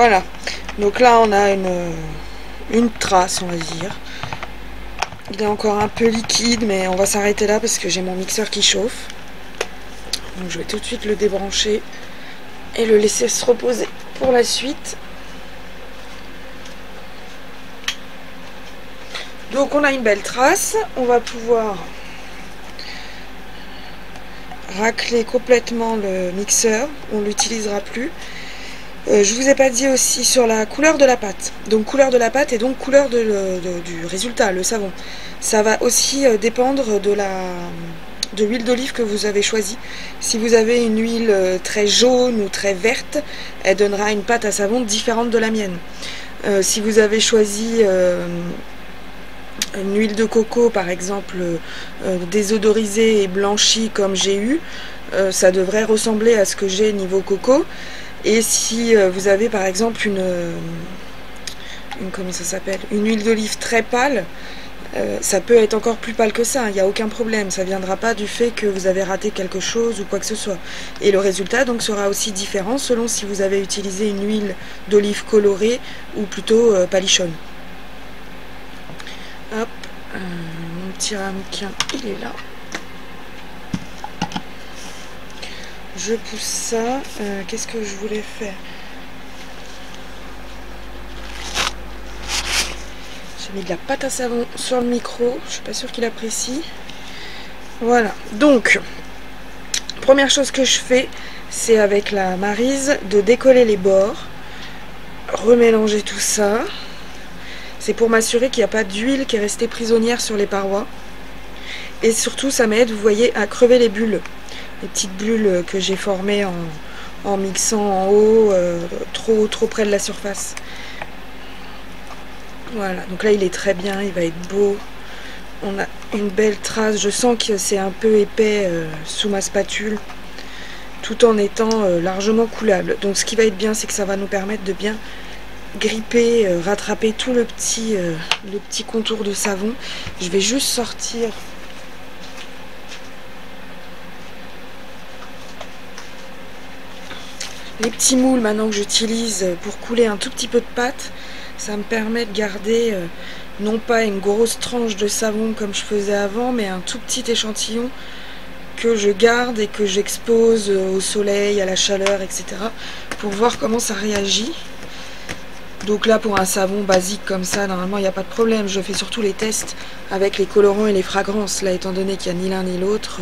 Voilà, donc là on a une trace, on va dire. Il est encore un peu liquide, mais on va s'arrêter là parce que j'ai mon mixeur qui chauffe. Donc je vais tout de suite le débrancher et le laisser se reposer pour la suite. Donc on a une belle trace, on va pouvoir racler complètement le mixeur, on ne l'utilisera plus. Je vous ai pas dit aussi sur la couleur de la pâte. Donc couleur de la pâte et donc couleur du résultat, le savon. Ça va aussi dépendre de l'huile d'olive que vous avez choisie. Si vous avez une huile très jaune ou très verte, elle donnera une pâte à savon différente de la mienne. Si vous avez choisi une huile de coco par exemple désodorisée et blanchie comme j'ai eu, ça devrait ressembler à ce que j'ai niveau coco. Et si vous avez par exemple comment ça s'appelle, une huile d'olive très pâle, ça peut être encore plus pâle que ça, il n'y a aucun problème, ça ne viendra pas du fait que vous avez raté quelque chose ou quoi que ce soit. Et le résultat donc sera aussi différent selon si vous avez utilisé une huile d'olive colorée ou plutôt palichonne. Hop, mon petit ramequin, il est là. Je pousse ça. Qu'est-ce que je voulais faire? J'ai mis de la pâte à savon sur le micro. Je suis pas sûre qu'il apprécie. Voilà. Donc, première chose que je fais, c'est avec la Maryse de décoller les bords. Remélanger tout ça. C'est pour m'assurer qu'il n'y a pas d'huile qui est restée prisonnière sur les parois. Et surtout, ça m'aide, vous voyez, à crever les bulles. Les petites bulles que j'ai formées en mixant en haut, trop près de la surface. Voilà, donc là il est très bien, il va être beau. On a une belle trace, je sens que c'est un peu épais sous ma spatule, tout en étant largement coulable. Donc ce qui va être bien, c'est que ça va nous permettre de bien gripper, rattraper tout le petit contour de savon. Je vais juste sortir les petits moules maintenant que j'utilise pour couler un tout petit peu de pâte. Ça me permet de garder non pas une grosse tranche de savon comme je faisais avant, mais un tout petit échantillon que je garde et que j'expose au soleil, à la chaleur, etc. pour voir comment ça réagit. Donc là, pour un savon basique comme ça, normalement il n'y a pas de problème. Je fais surtout les tests avec les colorants et les fragrances. Là, étant donné qu'il n'y a ni l'un ni l'autre,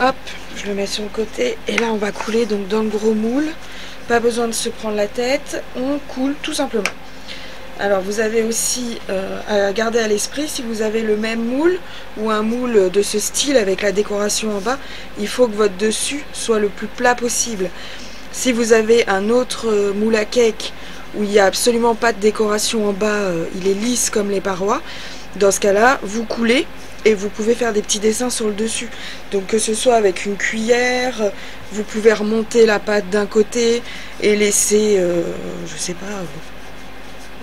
hop, je le mets sur le côté. Et là, on va couler donc dans le gros moule. Pas besoin de se prendre la tête, on coule tout simplement. Alors vous avez aussi à garder à l'esprit, si vous avez le même moule ou un moule de ce style avec la décoration en bas, il faut que votre dessus soit le plus plat possible. Si vous avez un autre moule à cake où il n'y a absolument pas de décoration en bas, il est lisse comme les parois, dans ce cas-là, vous coulez et vous pouvez faire des petits dessins sur le dessus. Donc que ce soit avec une cuillère, vous pouvez remonter la pâte d'un côté et laisser, je sais pas,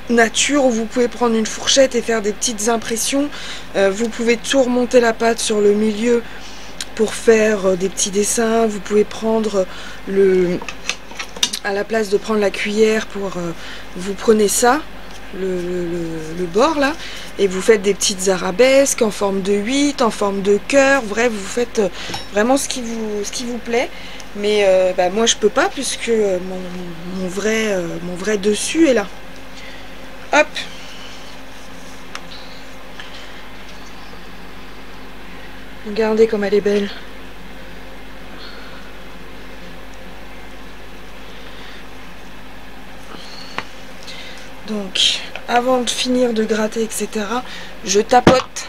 nature, ou vous pouvez prendre une fourchette et faire des petites impressions. Vous pouvez tout remonter la pâte sur le milieu pour faire des petits dessins. Vous pouvez prendre à la place de prendre la cuillère vous prenez ça, le bord là, et vous faites des petites arabesques en forme de 8, en forme de cœur. Bref, vous faites vraiment ce qui vous plaît. Mais moi je peux pas, puisque mon vrai dessus est là. Hop. Regardez comme elle est belle. Donc, avant de finir de gratter, etc., je tapote.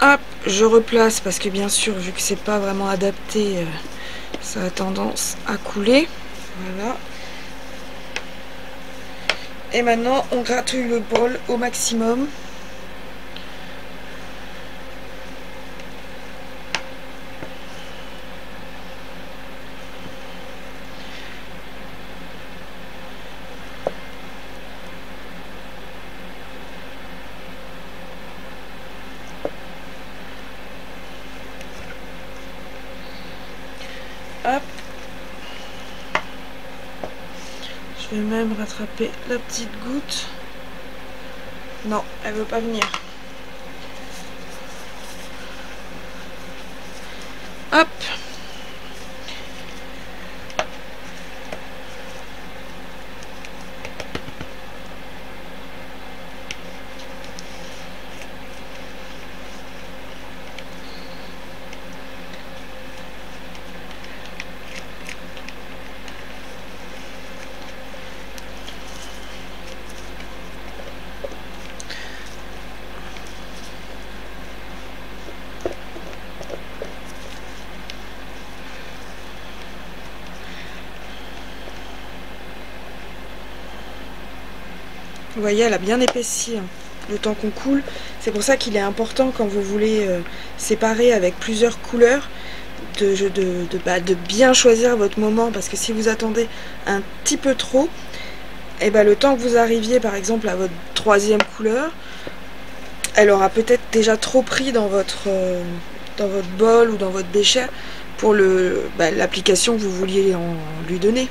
Hop, je replace parce que bien sûr, vu que c'est pas vraiment adapté, ça a tendance à couler. Voilà. Et maintenant, on gratouille le bol au maximum. Hop. Je vais même rattraper la petite goutte. Non, elle veut pas venir. Hop. Vous voyez, elle a bien épaissi hein, le temps qu'on coule. C'est pour ça qu'il est important quand vous voulez séparer avec plusieurs couleurs de bien choisir votre moment. Parce que si vous attendez un petit peu trop, et le temps que vous arriviez par exemple à votre troisième couleur, elle aura peut-être déjà trop pris dans votre bol ou dans votre bécher pour l'application que vous vouliez lui donner.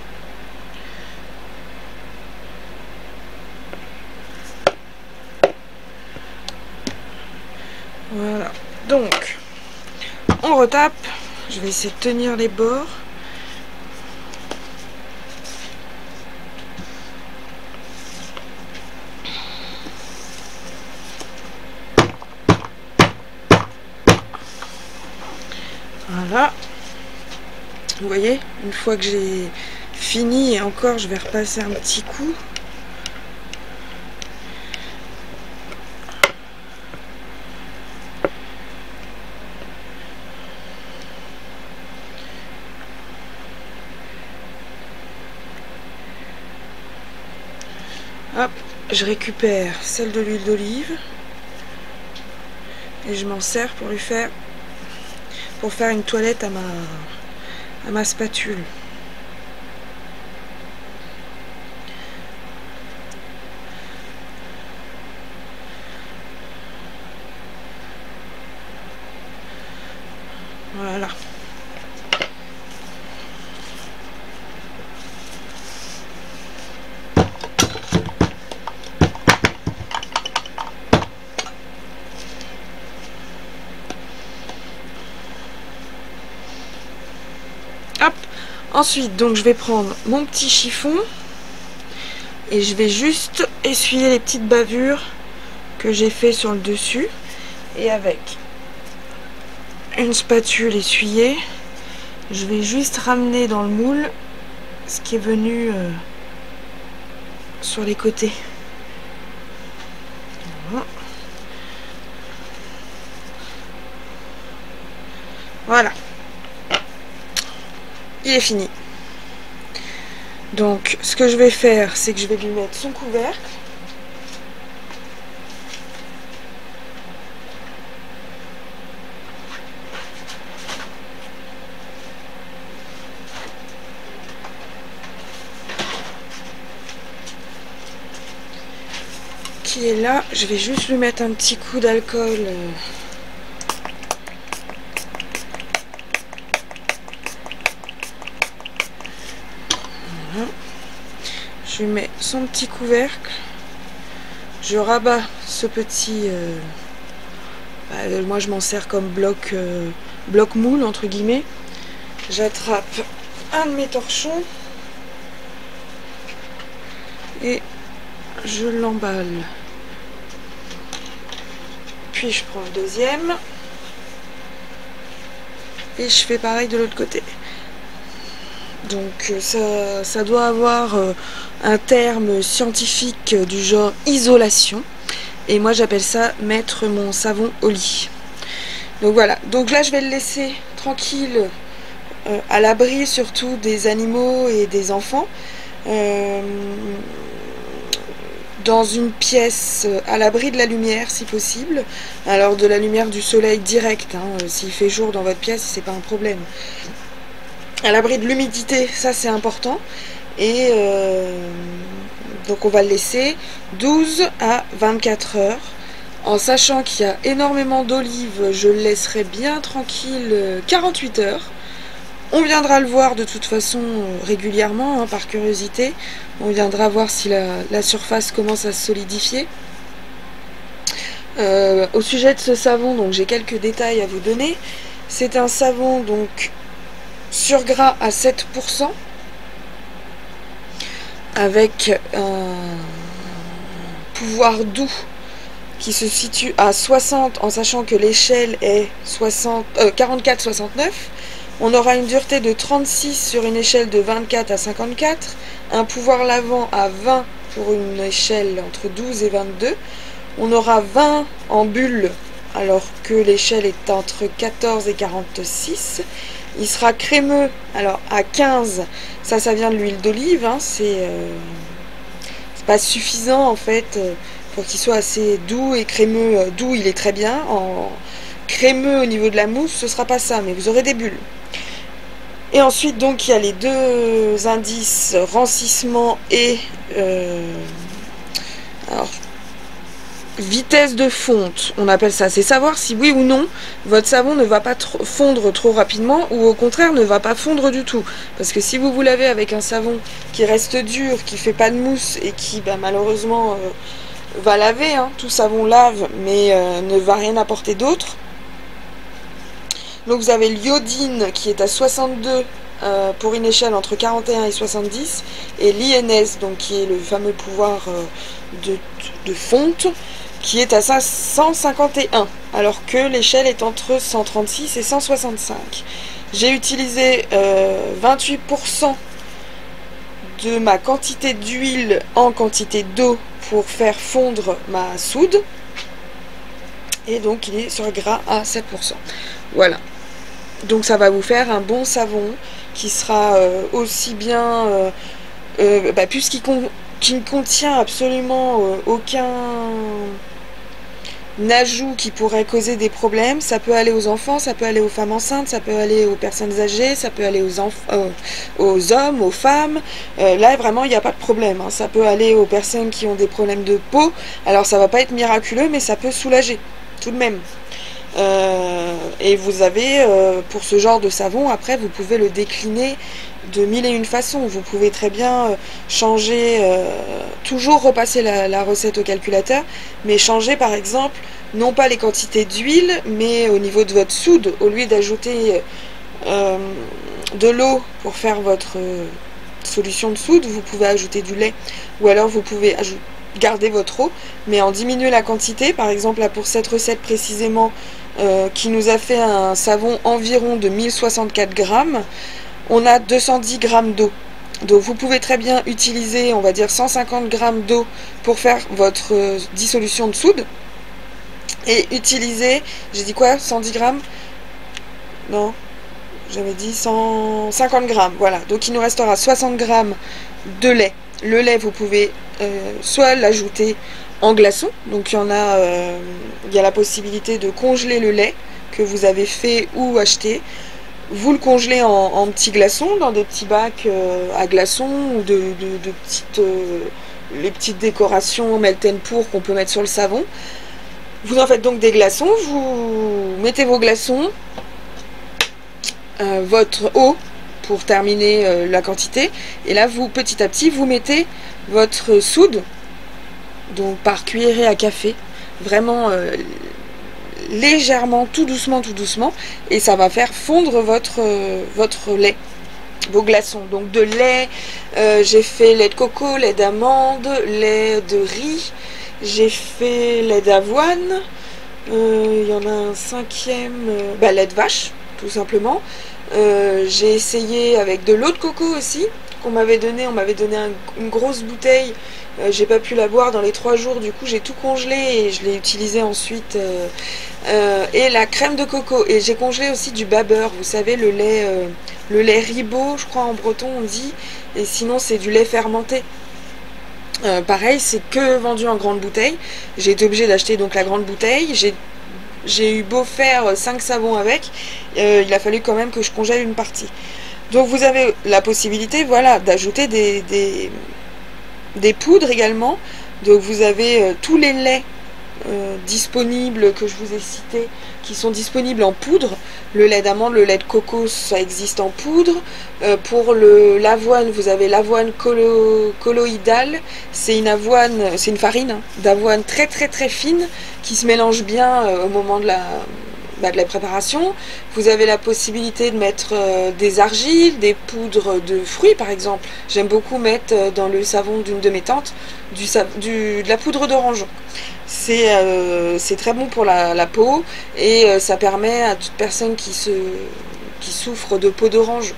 Voilà, donc on retape. Je vais essayer de tenir les bords. Voilà. Vous voyez, une fois que j'ai fini, et encore je vais repasser un petit coup. Hop, je récupère celle de l'huile d'olive et je m'en sers pour faire une toilette à ma spatule. Voilà. Hop. Ensuite, donc je vais prendre mon petit chiffon et je vais juste essuyer les petites bavures que j'ai fait sur le dessus, et avec une spatule essuyée, je vais juste ramener dans le moule ce qui est venu sur les côtés. Voilà. Il est fini. Donc ce que je vais faire, c'est que je vais lui mettre son couvercle. Qui est là, je vais juste lui mettre un petit coup d'alcool. Voilà. Je lui mets son petit couvercle. Je rabats ce petit... moi je m'en sers comme bloc moule entre guillemets. J'attrape un de mes torchons et je l'emballe. Puis je prends le deuxième et je fais pareil de l'autre côté. Donc ça doit avoir un terme scientifique du genre isolation, et moi j'appelle ça mettre mon savon au lit. Donc voilà, donc là je vais le laisser tranquille, à l'abri surtout des animaux et des enfants, dans une pièce à l'abri de la lumière si possible. Alors de la lumière du soleil direct, hein, s'il fait jour dans votre pièce c'est pas un problème. À l'abri de l'humidité, ça c'est important. Et donc on va le laisser 12 à 24 heures, en sachant qu'il y a énormément d'olives. Je le laisserai bien tranquille 48 heures. On viendra le voir de toute façon régulièrement, hein, par curiosité. On viendra voir si la surface commence à se solidifier. Au sujet de ce savon, donc j'ai quelques détails à vous donner. C'est un savon donc sur gras à 7%, avec un pouvoir doux qui se situe à 60, en sachant que l'échelle est 44-69. On aura une dureté de 36 sur une échelle de 24 à 54, un pouvoir lavant à 20 pour une échelle entre 12 et 22. On aura 20 en bulle, alors que l'échelle est entre 14 et 46. Il sera crémeux, alors à 15, ça vient de l'huile d'olive, hein, c'est pas suffisant en fait pour qu'il soit assez doux et crémeux. Doux, il est très bien. En crémeux au niveau de la mousse, ce sera pas ça, mais vous aurez des bulles. Et ensuite, donc, il y a les deux indices, rancissement et alors, vitesse de fonte, on appelle ça. C'est savoir si oui ou non votre savon ne va pas fondre trop rapidement ou au contraire ne va pas fondre du tout. Parce que si vous lavez avec un savon qui reste dur, qui fait pas de mousse et qui malheureusement va laver, hein, tout savon lave mais ne va rien apporter d'autre. Donc vous avez l'iodine qui est à 62 pour une échelle entre 41 et 70, et l'INS, donc qui est le fameux pouvoir de fonte, qui est à 151, alors que l'échelle est entre 136 et 165. J'ai utilisé 28% de ma quantité d'huile en quantité d'eau pour faire fondre ma soude, et donc il est sur gras à 7%. Voilà. Donc ça va vous faire un bon savon qui sera aussi bien, puisqu'il ne contient absolument aucun ajout qui pourrait causer des problèmes. Ça peut aller aux enfants, ça peut aller aux femmes enceintes, ça peut aller aux personnes âgées, ça peut aller aux hommes, aux femmes. Là vraiment il n'y a pas de problème, hein. Ça peut aller aux personnes qui ont des problèmes de peau. Alors ça va pas être miraculeux, mais ça peut soulager tout de même. Et vous avez pour ce genre de savon, après vous pouvez le décliner de mille et une façons. Vous pouvez très bien changer, toujours repasser la recette au calculateur, mais changer par exemple non pas les quantités d'huile, mais au niveau de votre soude. Au lieu d'ajouter de l'eau pour faire votre solution de soude, vous pouvez ajouter du lait, ou alors vous pouvez garder votre eau, mais en diminuer la quantité. Par exemple là pour cette recette précisément, qui nous a fait un savon environ de 1064 grammes, on a 210 grammes d'eau. Donc vous pouvez très bien utiliser, on va dire 150 grammes d'eau pour faire votre dissolution de soude, et utiliser, j'ai dit quoi, 110 grammes, non, j'avais dit 150 grammes, voilà. Donc il nous restera 60 grammes de lait. Le lait, vous pouvez soit l'ajouter en glaçon, donc il y a la possibilité de congeler le lait que vous avez fait ou acheté. Vous le congelez en petits glaçons, dans des petits bacs à glaçons, ou les petites décorations melt and pour qu'on peut mettre sur le savon. Vous en faites donc des glaçons, vous mettez vos glaçons, votre eau pour terminer la quantité, et là vous petit à petit vous mettez votre soude, donc par cuillerée à café, vraiment légèrement, tout doucement, et ça va faire fondre votre lait, vos glaçons. Donc de lait, j'ai fait lait de coco, lait d'amande, lait de riz, j'ai fait lait d'avoine, il y en a un cinquième, lait de vache, tout simplement. J'ai essayé avec de l'eau de coco aussi, qu'on m'avait donné, une grosse bouteille. J'ai pas pu la boire dans les 3 jours, du coup j'ai tout congelé et je l'ai utilisé ensuite. Et la crème de coco, et j'ai congelé aussi du babeur, vous savez, le lait ribot, je crois en breton on dit, et sinon c'est du lait fermenté. Pareil, c'est que vendu en grande bouteille. J'ai été obligée d'acheter donc la grande bouteille. J'ai eu beau faire 5 savons avec, il a fallu quand même que je congèle une partie. Donc vous avez la possibilité, voilà, d'ajouter des poudres également. Donc vous avez tous les laits disponibles que je vous ai cités, qui sont disponibles en poudre. Le lait d'amande, le lait de coco, ça existe en poudre. Pour l'avoine, vous avez l'avoine colloïdale. C'est une avoine, c'est une farine hein, d'avoine très très très fine qui se mélange bien au moment de la préparation. Vous avez la possibilité de mettre des argiles, des poudres de fruits par exemple. J'aime beaucoup mettre dans le savon d'une de mes tantes de la poudre d'orange. C'est très bon pour la peau et ça permet à toute personne qui souffre de peau d'orange,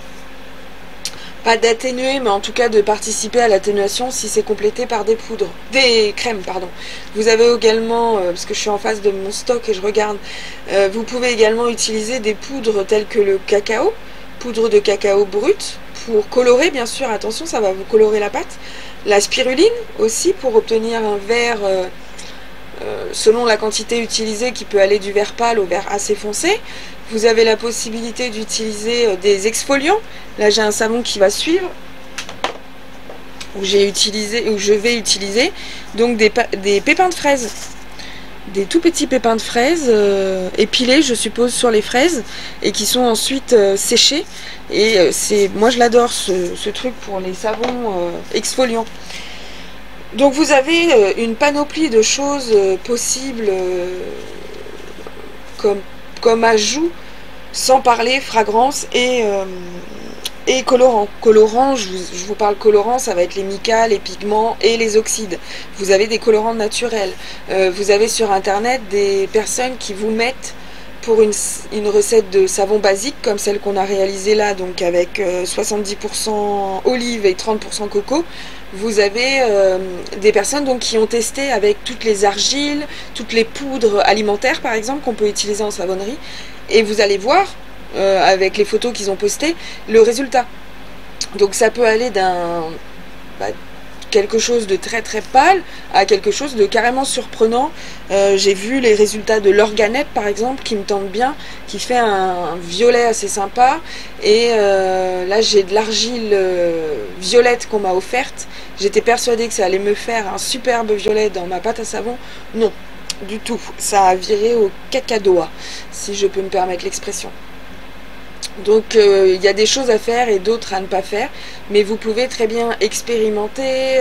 pas d'atténuer, mais en tout cas de participer à l'atténuation si c'est complété par des crèmes, pardon. Vous avez également, parce que je suis en face de mon stock et je regarde, vous pouvez également utiliser des poudres telles que le cacao, poudre de cacao brut, pour colorer, bien sûr, attention, ça va vous colorer la pâte. La spiruline aussi, pour obtenir un vert, selon la quantité utilisée, qui peut aller du vert pâle au vert assez foncé. Vous avez la possibilité d'utiliser des exfoliants. Là, j'ai un savon qui va suivre, où je vais utiliser donc des pépins de fraises. Des tout petits pépins de fraises épilés, je suppose, sur les fraises et qui sont ensuite séchés. Et moi, je l'adore, ce truc pour les savons exfoliants. Donc, vous avez une panoplie de choses possibles comme ajout, sans parler fragrance et colorant. Colorant, je vous parle colorant, ça va être les micas, les pigments et les oxydes. Vous avez des colorants naturels. Vous avez sur internet des personnes qui vous mettent pour une recette de savon basique comme celle qu'on a réalisée là, donc avec 70% olive et 30% coco. Vous avez des personnes donc qui ont testé avec toutes les argiles, toutes les poudres alimentaires par exemple qu'on peut utiliser en savonnerie, et vous allez voir avec les photos qu'ils ont postées le résultat. Donc ça peut aller d'un quelque chose de très très pâle à quelque chose de carrément surprenant. J'ai vu les résultats de l'organette par exemple qui me tente bien, qui fait un violet assez sympa, et là j'ai de l'argile violette qu'on m'a offerte. J'étais persuadée que ça allait me faire un superbe violet dans ma pâte à savon. Non, du tout, ça a viré au cacadoa, si je peux me permettre l'expression. Donc il y a des choses à faire et d'autres à ne pas faire, mais vous pouvez très bien expérimenter.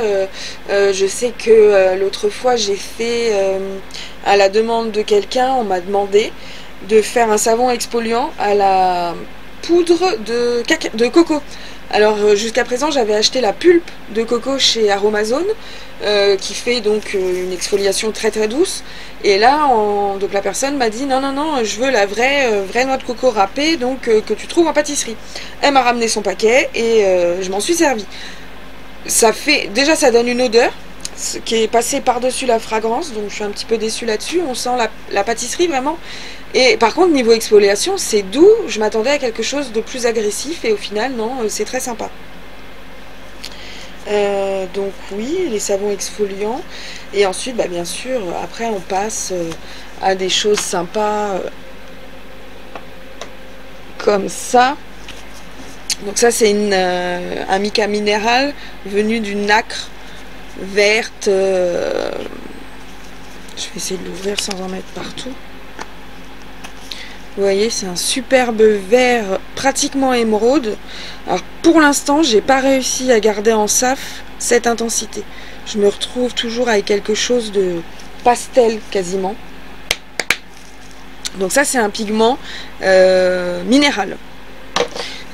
Je sais que l'autre fois j'ai fait, à la demande de quelqu'un, on m'a demandé de faire un savon exfoliant à la poudre de coco. Alors jusqu'à présent j'avais acheté la pulpe de coco chez Aromazone, qui fait donc une exfoliation très très douce, et là donc la personne m'a dit non non non, je veux la vraie noix de coco râpée, donc que tu trouves en pâtisserie. Elle m'a ramené son paquet et je m'en suis servi. Ça fait déjà, ça donne une odeur qui est passée par-dessus la fragrance, donc je suis un petit peu déçue là-dessus. On sent la pâtisserie vraiment. Et par contre niveau exfoliation c'est doux, je m'attendais à quelque chose de plus agressif et au final non, c'est très sympa. Donc oui, les savons exfoliants, et ensuite bien sûr après on passe à des choses sympas comme ça. Donc ça c'est un mica minéral venu d'une nacre verte, je vais essayer de l'ouvrir sans en mettre partout. Vous voyez, c'est un superbe vert pratiquement émeraude. Alors pour l'instant, j'ai pas réussi à garder en SAF cette intensité. Je me retrouve toujours avec quelque chose de pastel quasiment. Donc ça, c'est un pigment minéral.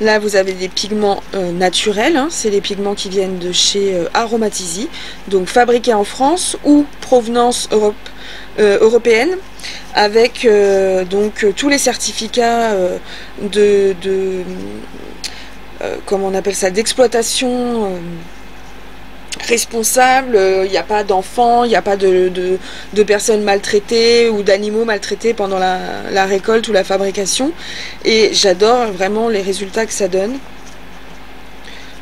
Là, vous avez des pigments naturels. Hein, c'est les pigments qui viennent de chez Aromatisi, donc fabriqués en France ou provenance européenne, avec donc tous les certificats comment on appelle ça, d'exploitation responsable. Il n'y a pas d'enfants, il n'y a pas de personnes maltraitées ou d'animaux maltraités pendant la récolte ou la fabrication, et j'adore vraiment les résultats que ça donne.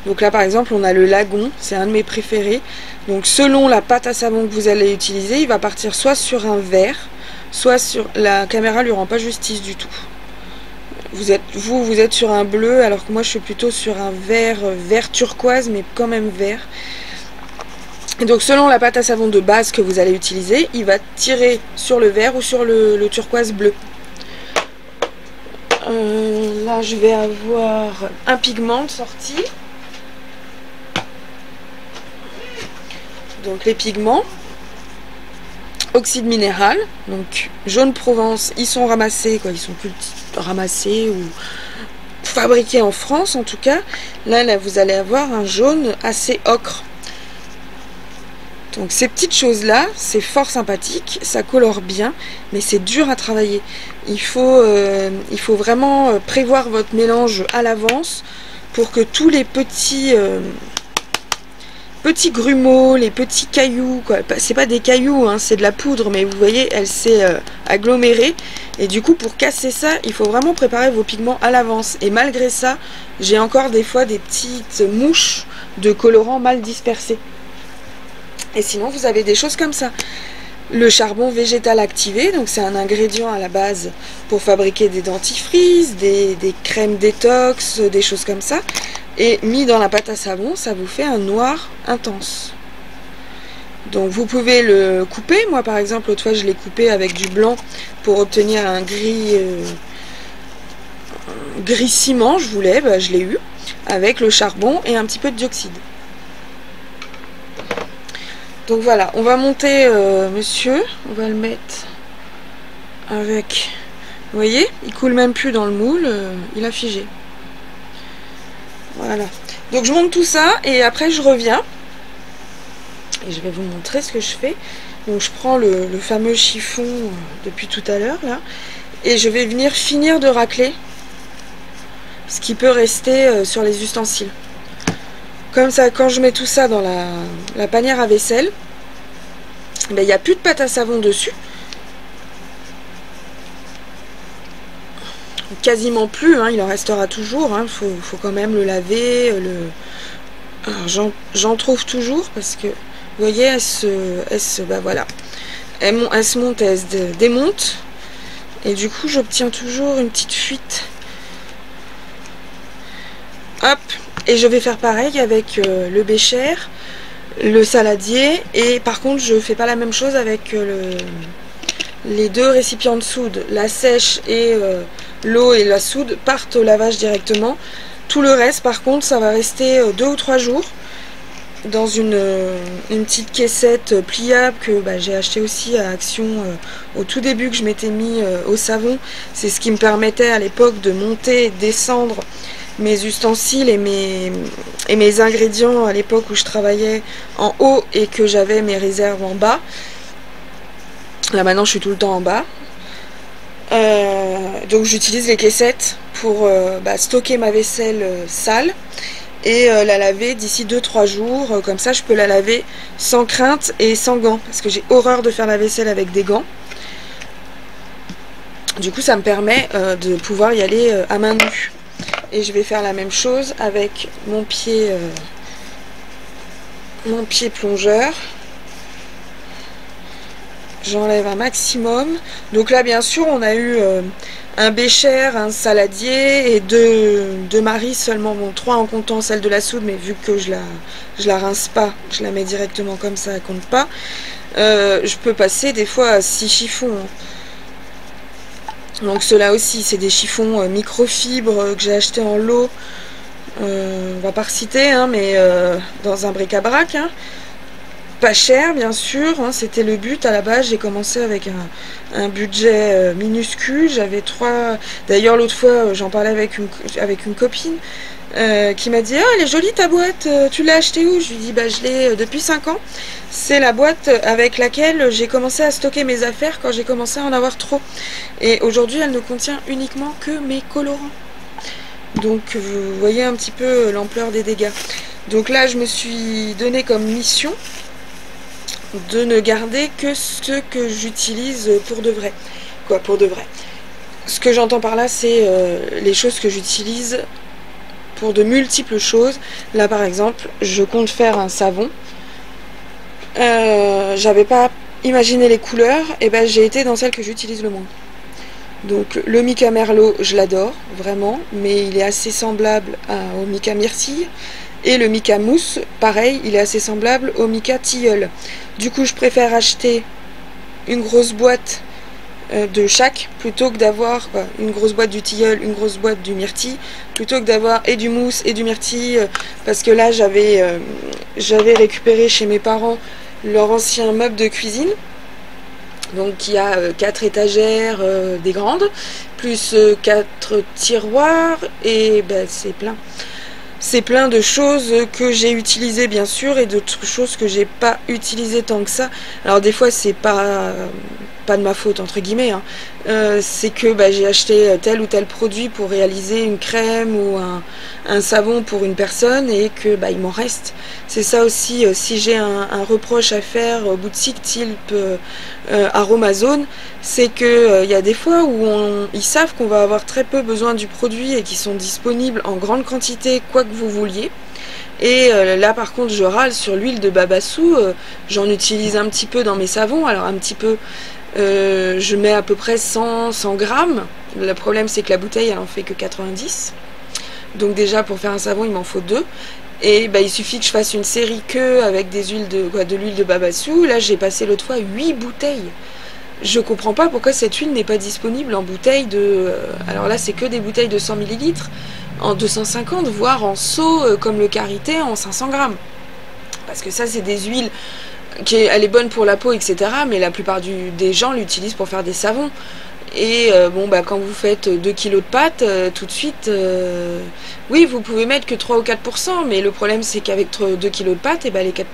Donc là par exemple on a le lagon, c'est un de mes préférés. Donc selon la pâte à savon que vous allez utiliser, il va partir soit sur un vert, soit sur... La caméra lui rend pas justice du tout. Vous êtes sur un bleu, alors que moi je suis plutôt sur un vert turquoise, mais quand même vert. Et donc selon la pâte à savon de base que vous allez utiliser, il va tirer sur le vert ou sur le turquoise bleu. Là je vais avoir un pigment de sortie. Donc les pigments, oxyde minéral, donc jaune Provence, ils sont ramassés, quoi, ils sont plus ramassés ou fabriqués en France en tout cas. Là vous allez avoir un jaune assez ocre. Donc ces petites choses là, c'est fort sympathique, ça colore bien, mais c'est dur à travailler. Il faut vraiment prévoir votre mélange à l'avance pour que tous les petits grumeaux, les petits cailloux, quoi. C'est pas des cailloux, hein, c'est de la poudre, mais vous voyez, elle s'est agglomérée. Et du coup, pour casser ça, il faut vraiment préparer vos pigments à l'avance. Et malgré ça, j'ai encore des fois des petites mouches de colorants mal dispersés. Et sinon, vous avez des choses comme ça. Le charbon végétal activé, donc c'est un ingrédient à la base pour fabriquer des dentifrices, des crèmes détox, des choses comme ça. Et mis dans la pâte à savon, ça vous fait un noir intense. Donc vous pouvez le couper. Moi par exemple, l'autre fois je l'ai coupé avec du blanc pour obtenir un gris ciment, je voulais, bah, je l'ai eu, avec le charbon et un petit peu de dioxyde. Donc voilà, on va monter monsieur, on va le mettre avec, vous voyez, il coule même plus dans le moule, il a figé. Voilà, donc je monte tout ça et après je reviens et je vais vous montrer ce que je fais. Donc je prends le fameux chiffon depuis tout à l'heure là et je vais venir finir de racler ce qui peut rester sur les ustensiles. Comme ça, quand je mets tout ça dans la panière à vaisselle, ben, il n'y a plus de pâte à savon dessus. Quasiment plus, hein, il en restera toujours. Hein, faut quand même le laver. Alors j'en trouve toujours parce que, vous voyez, bah voilà. Elle se monte, elle se démonte. Et du coup, j'obtiens toujours une petite fuite. Hop. Et je vais faire pareil avec le bécher, le saladier, et par contre je fais pas la même chose avec les deux récipients de soude. La sèche et l'eau et la soude partent au lavage directement. Tout le reste par contre ça va rester 2 ou 3 jours dans une petite caissette pliable que bah, j'ai acheté aussi à Action au tout début que je m'étais mis au savon. C'est ce qui me permettait à l'époque de monter et descendre mes ustensiles et mes ingrédients à l'époque où je travaillais en haut et que j'avais mes réserves en bas. Là maintenant je suis tout le temps en bas. Donc j'utilise les caissettes pour stocker ma vaisselle sale et la laver d'ici 2-3 jours. Comme ça je peux la laver sans crainte et sans gants parce que j'ai horreur de faire la vaisselle avec des gants. Du coup ça me permet de pouvoir y aller à main nue. Et je vais faire la même chose avec mon pied plongeur. J'enlève un maximum. Donc là, bien sûr, on a eu un bécher, un saladier et deux maris seulement. Bon, 3 en comptant celle de la soude, mais vu que je la rince pas, je la mets directement comme ça, elle compte pas. Je peux passer des fois à 6 chiffons. Donc ceux-là aussi, c'est des chiffons microfibres que j'ai acheté en lot. On va pas reciter, hein, mais dans un bric-à-brac. Hein. Pas cher, bien sûr. Hein, c'était le but à la base. J'ai commencé avec un budget minuscule. J'avais 3... D'ailleurs, l'autre fois, j'en parlais avec une copine qui m'a dit « Ah, elle est jolie ta boîte, tu l'as achetée où ?» Je lui dis bah, « Je l'ai depuis 5 ans. C'est la boîte avec laquelle j'ai commencé à stocker mes affaires quand j'ai commencé à en avoir trop. Et aujourd'hui, elle ne contient uniquement que mes colorants. » Donc, vous voyez un petit peu l'ampleur des dégâts. Donc là, je me suis donné comme mission de ne garder que ce que j'utilise pour de vrai. Quoi, pour de vrai. Ce que j'entends par là, c'est les choses que j'utilise pour de multiples choses. Là par exemple, je compte faire un savon. J'avais pas imaginé les couleurs, et ben j'ai été dans celle que j'utilise le moins. Donc le mica merlot, je l'adore vraiment, mais il est assez semblable au mica myrtille. Et le mica mousse, pareil, il est assez semblable au mica tilleul. Du coup, je préfère acheter une grosse boîte de chaque, plutôt que d'avoir une grosse boîte du tilleul, une grosse boîte du myrtille, plutôt que d'avoir et du mousse et du myrtille, parce que là j'avais récupéré chez mes parents leur ancien meuble de cuisine, donc il y a 4 étagères, des grandes, plus 4 tiroirs, et ben, c'est plein. C'est plein de choses que j'ai utilisées bien sûr, et d'autres choses que j'ai pas utilisées tant que ça. Alors des fois c'est pas de ma faute entre guillemets, hein. C'est que bah, j'ai acheté tel ou tel produit pour réaliser une crème ou un savon pour une personne, et que bah, il m'en reste. C'est ça aussi, si j'ai un reproche à faire boutique type Aromazone, c'est que il y a des fois où ils savent qu'on va avoir très peu besoin du produit et qui sont disponibles en grande quantité quoi que vous vouliez. Et là par contre je râle sur l'huile de babassou, j'en utilise un petit peu dans mes savons, alors un petit peu, je mets à peu près 100 grammes. Le problème c'est que la bouteille elle en fait que 90, donc déjà pour faire un savon il m'en faut 2. Et bah, il suffit que je fasse une série avec des huiles de l'huile de babassou. Là j'ai passé l'autre fois 8 bouteilles. Je comprends pas pourquoi cette huile n'est pas disponible en bouteille de... alors là c'est que des bouteilles de 100 ml, en 250, voire en seau comme le karité en 500 grammes. Parce que ça c'est des huiles elle est bonne pour la peau, etc. Mais la plupart des gens l'utilisent pour faire des savons. Et bon bah quand vous faites 2 kg de pâte, tout de suite, oui vous pouvez mettre que 3 ou 4%, mais le problème c'est qu'avec 2 kg de pâte, et bah, les 4%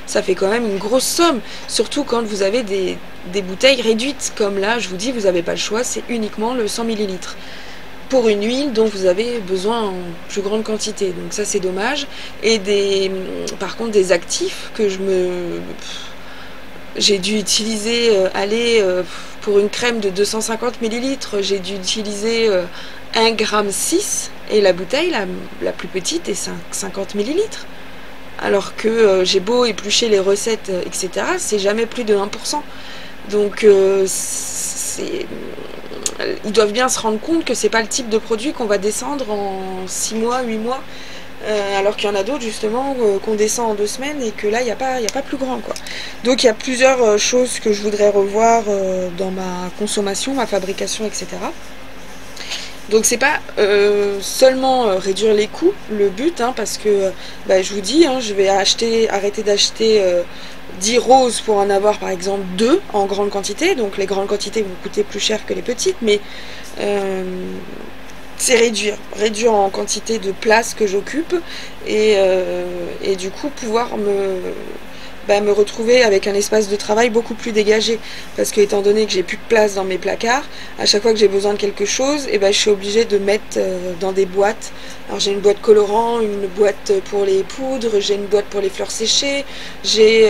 ça fait quand même une grosse somme, surtout quand vous avez des bouteilles réduites, comme là je vous dis vous n'avez pas le choix, c'est uniquement le 100 ml pour une huile dont vous avez besoin en plus grande quantité, donc ça c'est dommage. Et par contre des actifs que j'ai dû utiliser, pour une crème de 250 ml, j'ai dû utiliser 1,6 g, et la bouteille la plus petite est 50 ml. Alors que j'ai beau éplucher les recettes, etc., c'est jamais plus de 1%. Donc ils doivent bien se rendre compte que c'est pas le type de produit qu'on va descendre en 6 mois, 8 mois. Alors qu'il y en a d'autres justement qu'on descend en 2 semaines, et que là il n'y a pas plus grand quoi. Donc il y a plusieurs choses que je voudrais revoir dans ma consommation, ma fabrication, etc. Donc c'est pas seulement réduire les coûts le but, hein, parce que bah, je vous dis, hein, je vais arrêter d'acheter 10 roses pour en avoir par exemple 2 en grande quantité. Donc les grandes quantités vont coûter plus cher que les petites, mais c'est réduire en quantité de place que j'occupe, et du coup pouvoir me retrouver avec un espace de travail beaucoup plus dégagé, parce que étant donné que j'ai plus de place dans mes placards, à chaque fois que j'ai besoin de quelque chose, et ben je suis obligée de mettre dans des boîtes. Alors j'ai une boîte colorant, une boîte pour les poudres, j'ai une boîte pour les fleurs séchées, j'ai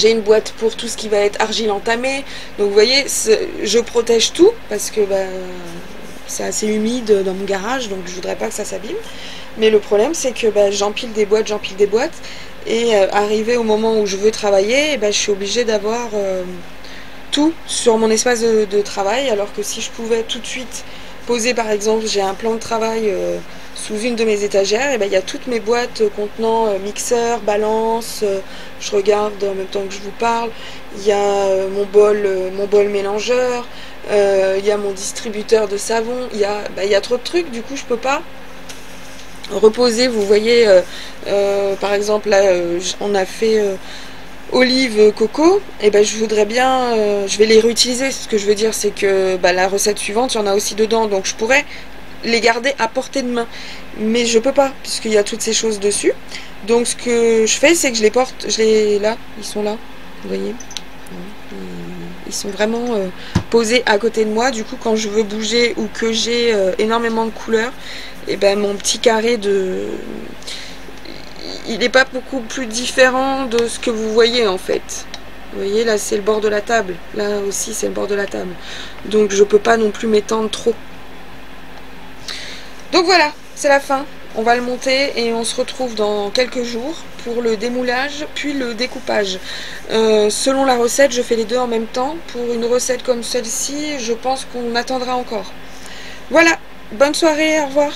une boîte pour tout ce qui va être argile entamée. Donc vous voyez, je protège tout, parce que c'est assez humide dans mon garage, donc je voudrais pas que ça s'abîme. Mais le problème c'est que j'empile des boîtes, et arrivé au moment où je veux travailler, je suis obligée d'avoir tout sur mon espace de travail, alors que si je pouvais tout de suite poser, par exemple, j'ai un plan de travail sous une de mes étagères, et il y a toutes mes boîtes contenant mixeur, balance, je regarde en même temps que je vous parle, il y a mon bol mélangeur, il y a mon distributeur de savon, il y a trop de trucs, du coup je peux pas reposer. Vous voyez, par exemple là on a fait olive coco, et je voudrais bien, je vais les réutiliser. Ce que je veux dire c'est que la recette suivante il y en a aussi dedans, donc je pourrais les garder à portée de main, mais je peux pas puisqu'il y a toutes ces choses dessus. Donc ce que je fais c'est que je les porte, là, ils sont là, vous voyez, ils sont vraiment posés à côté de moi. Du coup quand je veux bouger ou que j'ai énormément de couleurs, et mon petit carré il n'est pas beaucoup plus différent de ce que vous voyez en fait. Vous voyez là c'est le bord de la table, là aussi c'est le bord de la table, donc je peux pas non plus m'étendre trop. Donc voilà, c'est la fin, on va le monter et on se retrouve dans quelques jours pour le démoulage puis le découpage. Selon la recette je fais les deux en même temps. Pour une recette comme celle-ci je pense qu'on attendra encore. Voilà, bonne soirée, au revoir.